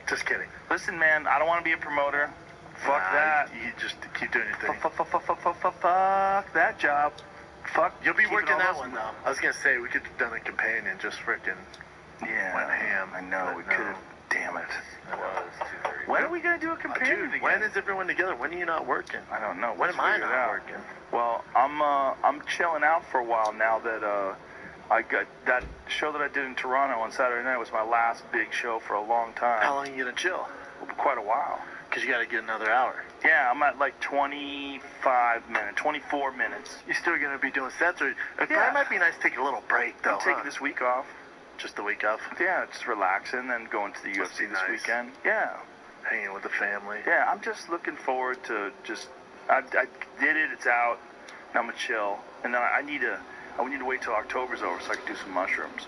Just kidding. listen, man. I don't want to be a promoter. Fuck Nah, that. You just keep doing your thing. Fuck that job. Fuck. You'll be keeping working all that those- one, though. I was going to say, we could have done a companion, just frickin' Yeah. went ham. I know. But We no. could have. Damn it. It was 2:30. When are we gonna do a companion Dude, again? when is everyone together? When are you not working? I don't know. When Let's am I figure it not out. working? Well, I'm chilling out for a while now that I got that show that I did in Toronto on Saturday night was my last big show for a long time. How long are you going to chill? Quite a while. Because you got to get another hour. Yeah, I'm at like 25 minutes, 24 minutes. You're still going to be doing sets, or it Yeah. might be nice to take a little break, though. I'm taking this week off. Just the week off, Yeah, just relaxing and going to the Must UFC be this nice. weekend. Yeah. hanging with the family. Yeah, I'm just looking forward to just. I did it. It's out. Now I'm gonna chill, and then I need to wait till October's over so I can do some mushrooms.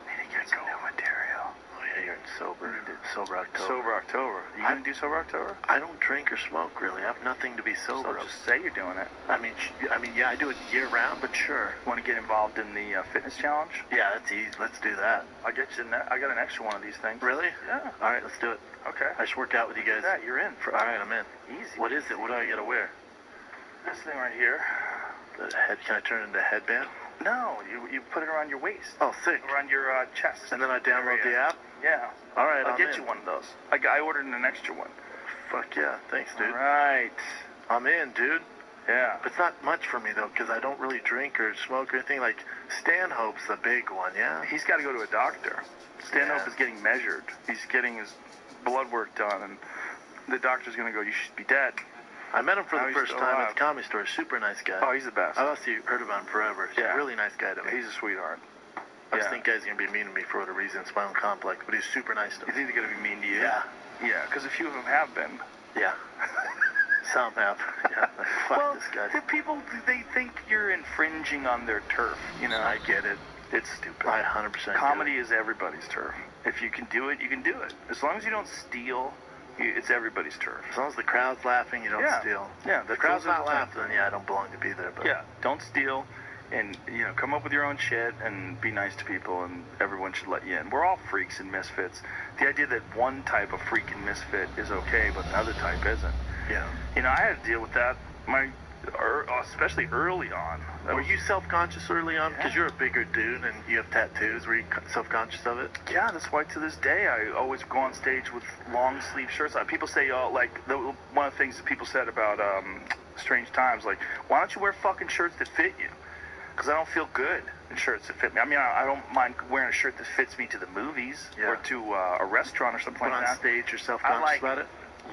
I need to get some new material. Oh yeah, you're in sober October. Sober October. You gonna do sober October? I don't drink or smoke really. I have nothing to be So sober of. just say you're doing it. I mean, yeah, I do it year round, but sure. Want to get involved in the fitness challenge? Yeah, that's easy. Let's do that. I'll get you. I got an extra one of these things. Really? Yeah. All right, let's do it. Okay. I just work out with you guys. Yeah, you're in. All right, I'm in. Easy. What is it? What do I got to wear? This thing right here. The head? Can I turn it into a headband? No, you put it around your waist, Oh, sick. around your chest. And then I download the area. app. Yeah. All right, I'll I'm get in. you one of those. I ordered an extra one. Fuck yeah, thanks, dude. All right. I'm in, dude. Yeah. It's not much for me though, because I don't really drink or smoke or anything. Like Stanhope's the big one, yeah. He's got to go to a doctor. Stanhope Yeah. is getting measured. He's getting his blood work done, and the doctor's gonna go, you should be dead. I met him for Now the he's first still time alive. at the Comedy Store. Super nice guy. Oh, he's the best. I've actually heard about him forever. He's Yeah. a really nice guy to me. He's a sweetheart. I just yeah. think guys are going to be mean to me for whatever reason. It's my own complex, but he's super nice to You me. think they're gonna be mean to you? Yeah. Yeah, because a few of them have been. Yeah. Some have. Yeah. Fuck Well, this guy. the people, they think you're infringing on their turf, you know? I get it. It's stupid. I 100% get it. Comedy is everybody's turf. If you can do it, you can do it. As long as you don't steal, it's everybody's turf. As long as the crowd's laughing, you don't Yeah. steal. Yeah, If the crowd's not laughing, then yeah, I don't belong to be there. But Yeah, don't steal, and come up with your own shit and be nice to people, and everyone should let you in. We're all freaks and misfits. The idea that one type of freak and misfit is okay, but another type isn't. yeah. I had to deal with that. Especially early on. Were you self-conscious early on? Because Yeah. you're a bigger dude and you have tattoos. Were you self-conscious of it? Yeah, that's why to this day I always go on stage with long sleeve shirts. People say, one of the things that people said about Strange Times, like, why don't you wear fucking shirts that fit you? Because I don't feel good in shirts that fit me. I mean, I don't mind wearing a shirt that fits me to the movies Yeah. or to a restaurant or something But like on that. stage, you're I self-conscious like about it?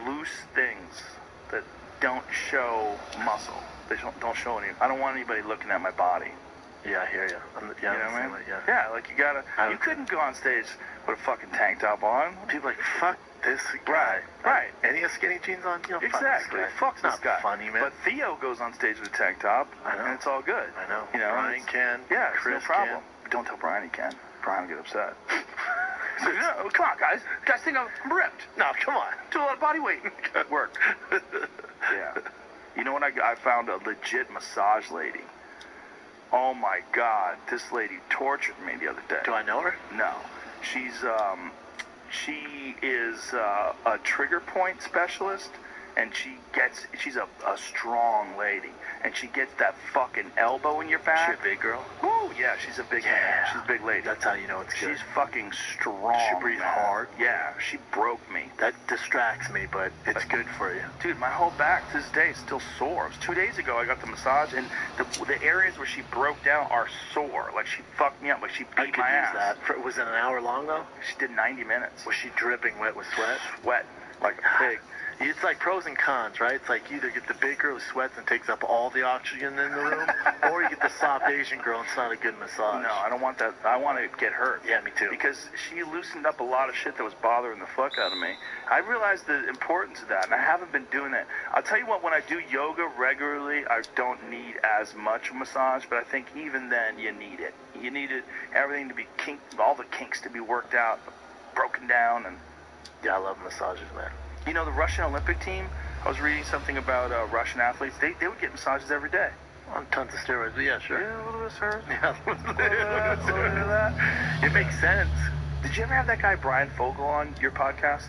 loose things that don't show muscle. They don't show any. I don't want anybody looking at my body. Yeah, I hear you. You know what I mean? Yeah. Yeah, like you gotta. You couldn't go on stage with a fucking tank top on. People are like, fuck this guy. Right. And he has skinny jeans on? You know, Exactly. Fuck Fuck this this guy. funny, man. But Theo goes on stage with a tank top, I know. and it's all good. I know. You know, Brian it's- can. Yeah, it's Chris no problem. Don't tell Brian he can. Brian will get upset. So, no, come on, guys. You guys think I'm ripped? No, come on. Do a lot of body weight at work. Yeah. You know what? I found a legit massage lady. Oh my God, this lady tortured me the other day. Do I know her? No, she is a trigger point specialist, and she's a strong lady, and she gets that fucking elbow in your She back. a big girl? Oh yeah, she's a big Yeah. she's a big lady. That's how you know it's good. She's fucking strong. She breathe man. hard? Yeah, she broke me. That distracts me, but it's good for you. Dude, my whole back to this day is still sore. It was 2 days ago I got the massage, and the areas where she broke down are sore. Like, she fucked me up. Like, she I beat could my use ass. that. Was it an hour long, though? She did 90 minutes. Was she dripping wet with sweat? Sweat like a pig. It's like pros and cons, right? It's like you either get the big girl who sweats and takes up all the oxygen in the room, or you get the soft Asian girl and it's not a good massage. No, I don't want that. I want to get hurt. Yeah, me too. Because she loosened up a lot of shit that was bothering the fuck out of me. I realized the importance of that, and I haven't been doing it. I'll tell you what, when I do yoga regularly, I don't need as much massage, but I think even then you need it. You need it, everything to be kinked, all the kinks to be worked out, broken down, and Yeah, I love massages, man. you know, the Russian Olympic team, I was reading something about Russian athletes. They would get massages every day. On tons of steroids, but yeah, sure. Yeah, a little bit of hers. Yeah, A little bit of that. it makes sense. Did you ever have that guy Brian Fogel on your podcast?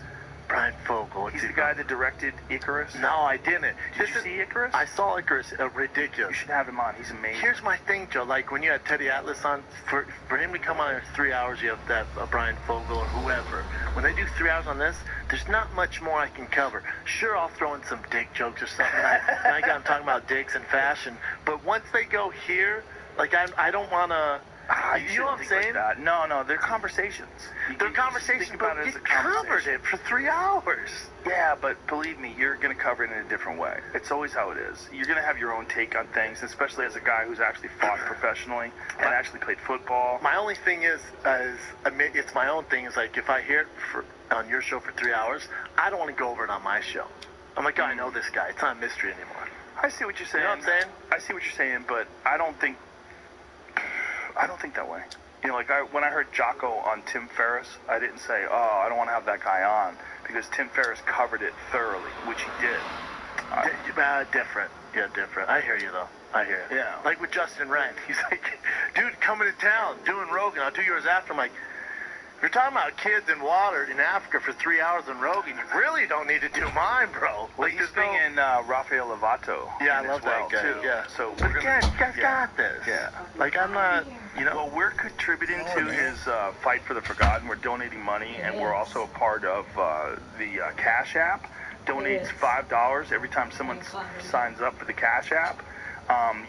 Brian Fogel. He's the guy that directed Icarus. No, I didn't. Did you see Icarus? I saw Icarus. You Ridiculous. should have him on. He's amazing. Here's my thing, Joe. Like when you had Teddy Atlas on, for him to come on in 3 hours, you have that Brian Fogel or whoever. When they do 3 hours on this, there's not much more I can cover. Sure, I'll throw in some dick jokes or something. I got them talking about dicks and fashion. But once they go here, like I don't want to. You know what I'm saying? Like that. No, they're conversations. They're conversations, think about but it as you a covered conversation. it for 3 hours. Yeah, but believe me, you're going to cover it in a different way. It's always how it is. You're going to have your own take on things, especially as a guy who's actually fought professionally and actually played football. My only thing is it's my own thing. Is like if I hear it on your show for 3 hours, I don't want to go over it on my show. I'm like, oh, I know this guy. It's not a mystery anymore. I see what you're saying. You know what I'm saying? I see what you're saying, but I don't think that way. You know, like when I heard Jocko on Tim Ferriss, I didn't say, oh, I don't want to have that guy on, because Tim Ferriss covered it thoroughly, which he did. Different. Yeah, different. I hear you, though. I hear you. Yeah. Like with Justin Wren. He's like, dude, coming to town, doing Rogan. I'll do yours after. I'm like, if you're talking about kids in water in Africa for 3 hours on Rogan, you really don't need to do mine, bro. Well, Like, he's there's no... bringing Rafael Lovato. Yeah, in I love as well, that guy. too. Yeah. So But we're again, gonna, you guys got this. Yeah. Like, I'm not, you know. Well, we're contributing to his fight for the forgotten. We're donating money, and we're also a part of the Cash App. Donates $5 every time someone signs up for the Cash App.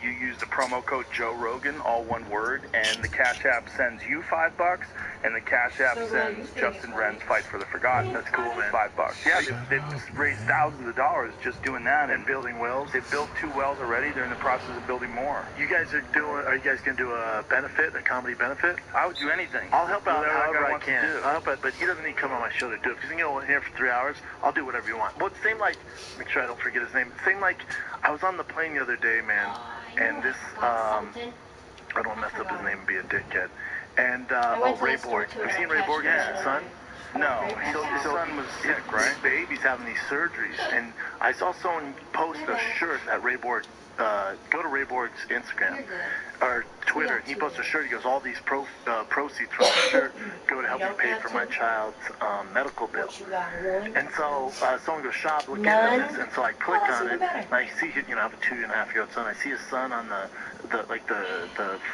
You use the promo code Joe Rogan, all one word, and the Cash App sends you $5, and the Cash App So glad sends you Justin finished. Wren's Fight for the Forgotten. That's cool, man. $5. Yeah, they've raised thousands of dollars just doing that And building wells. They've built 2 wells already. They're in the process of building more. Are you guys gonna do a benefit, a comedy benefit? I would do anything. I'll help out Whatever that however guy I wants to can. do. I'll help out, but he doesn't need to come on my show to do it because you know, in here for 3 hours, I'll do whatever you want. Well, it's same like, make sure I don't forget his name. Same like, I was on the plane the other day, man, and this I don't want to mess up his name and be a dickhead. And went to Ray the store Borg. too, Have you seen and I Ray Borg and cashed his it. son? No, his son was sick, right? His baby's having these surgeries, and I saw someone post a shirt at Ray Borg. Go to Ray Borg's Instagram or Twitter. He posts a shirt. He goes, all these proceeds from the shirt go to help me pay for my child's medical bill. And so someone goes, shop, look at this. And so I click on it, and I see, I have a 2.5-year-old son. I see his son on the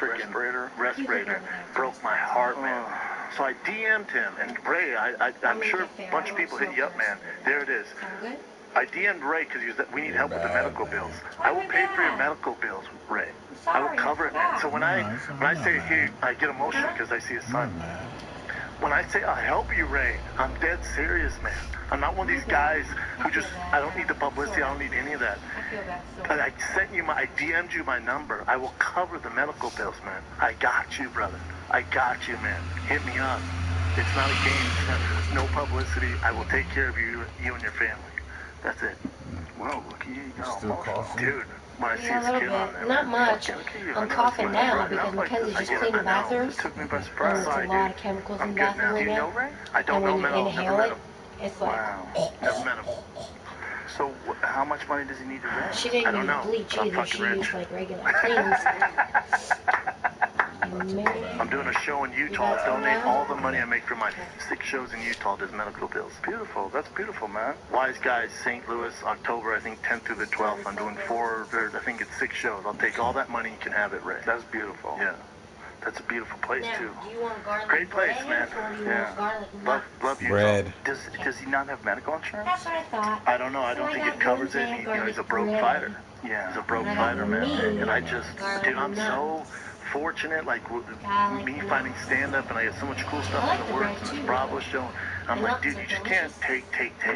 freaking respirator. Broke my heart, man. So I DM'd him, and Ray, I'm sure a bunch of people hit you up, man. There it is. I DM'd Ray because we need help with the medical bills. I will pay for your medical bills, Ray. I will cover it, man. So when I say here, I get emotional because I see his son. When I say I'll help you, Ray, I'm dead serious, man. I'm not one of these guys who just, I don't need the publicity, I don't need any of that. But I DM'd you my number. I will cover the medical bills, man. I got you, brother. I got you, man. Hit me up. It's not a game. It's no publicity. I will take care of you and your family. That's it. Whoa, look at you. You got Still all emotional. coughing? Dude, when I see Yeah, a his little kid bit. on there. Not much. Look at you. I'm I know coughing it's now right because like Mackenzie this. just I get cleaned it. the bathrooms. It took me by And surprise. there's a Sorry, lot dude. of chemicals I'm in the good now. bathroom Do right you now. know Ray? I don't And know when him you at all. Never inhale met it, him. it's like, Wow. Never met him. So how much money does he need to raise? she I didn't don't use know, bleach but I'm either. fucking She rich. used like regular cleans. I'm doing a show in Utah. guys Donate know? all the money I make for my 6 shows in Utah to his medical bills. Beautiful. That's beautiful, man. Wise Guys, St. Louis, October, I think 10th through the 12th. I'm doing 6 shows. I'll take all that money. You can have it, Ray. That's beautiful. Yeah. That's a beautiful place Now, too. do you want garlic Great place, bread man. or do you Yeah. want garlic Love, nuts? love Utah. Bread. Does he not have medical insurance? That's what I thought. I don't know. I don't So I think got it covers it. Wednesday He's a garlic broke bread. fighter. Yeah. He's a broke And I got fighter, man. me And I just, garlic dude, I'm so nuts. fortunate. Like, Garlic me nuts. finding stand-up, and I get so much cool stuff I like in the the works bread and this too. Bravo show. I'm The like, nuts dude, are you just delicious. can't take.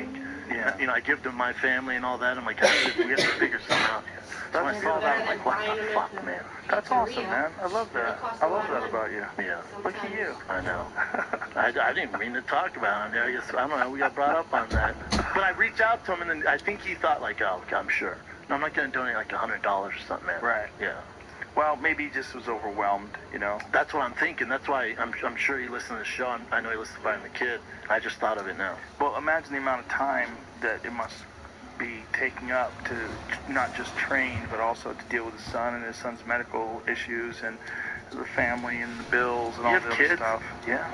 Yeah. You know, I give to my family and all that. I'm like, we have to figure something out here. So when I saw that, I'm like, what the fuck, man? That's awesome, man. I love that. I love that about you. Yeah. Look at you. I know. I didn't mean to talk about him. I guess, I don't know, we got brought up on that. But I reached out to him, and then I think he thought, like, oh, I'm sure. No, I'm not going to donate like $100 or something, man. Right. Yeah. Well, maybe he just was overwhelmed, you know. That's what I'm thinking. That's why I'm sure he listened to the show. I know he listened to Finding the Kid. I just thought of it now. Well, imagine the amount of time that it must be taking up to not just train, but also to deal with his son and his son's medical issues and the family and the bills and You all have the other kids? stuff. Yeah.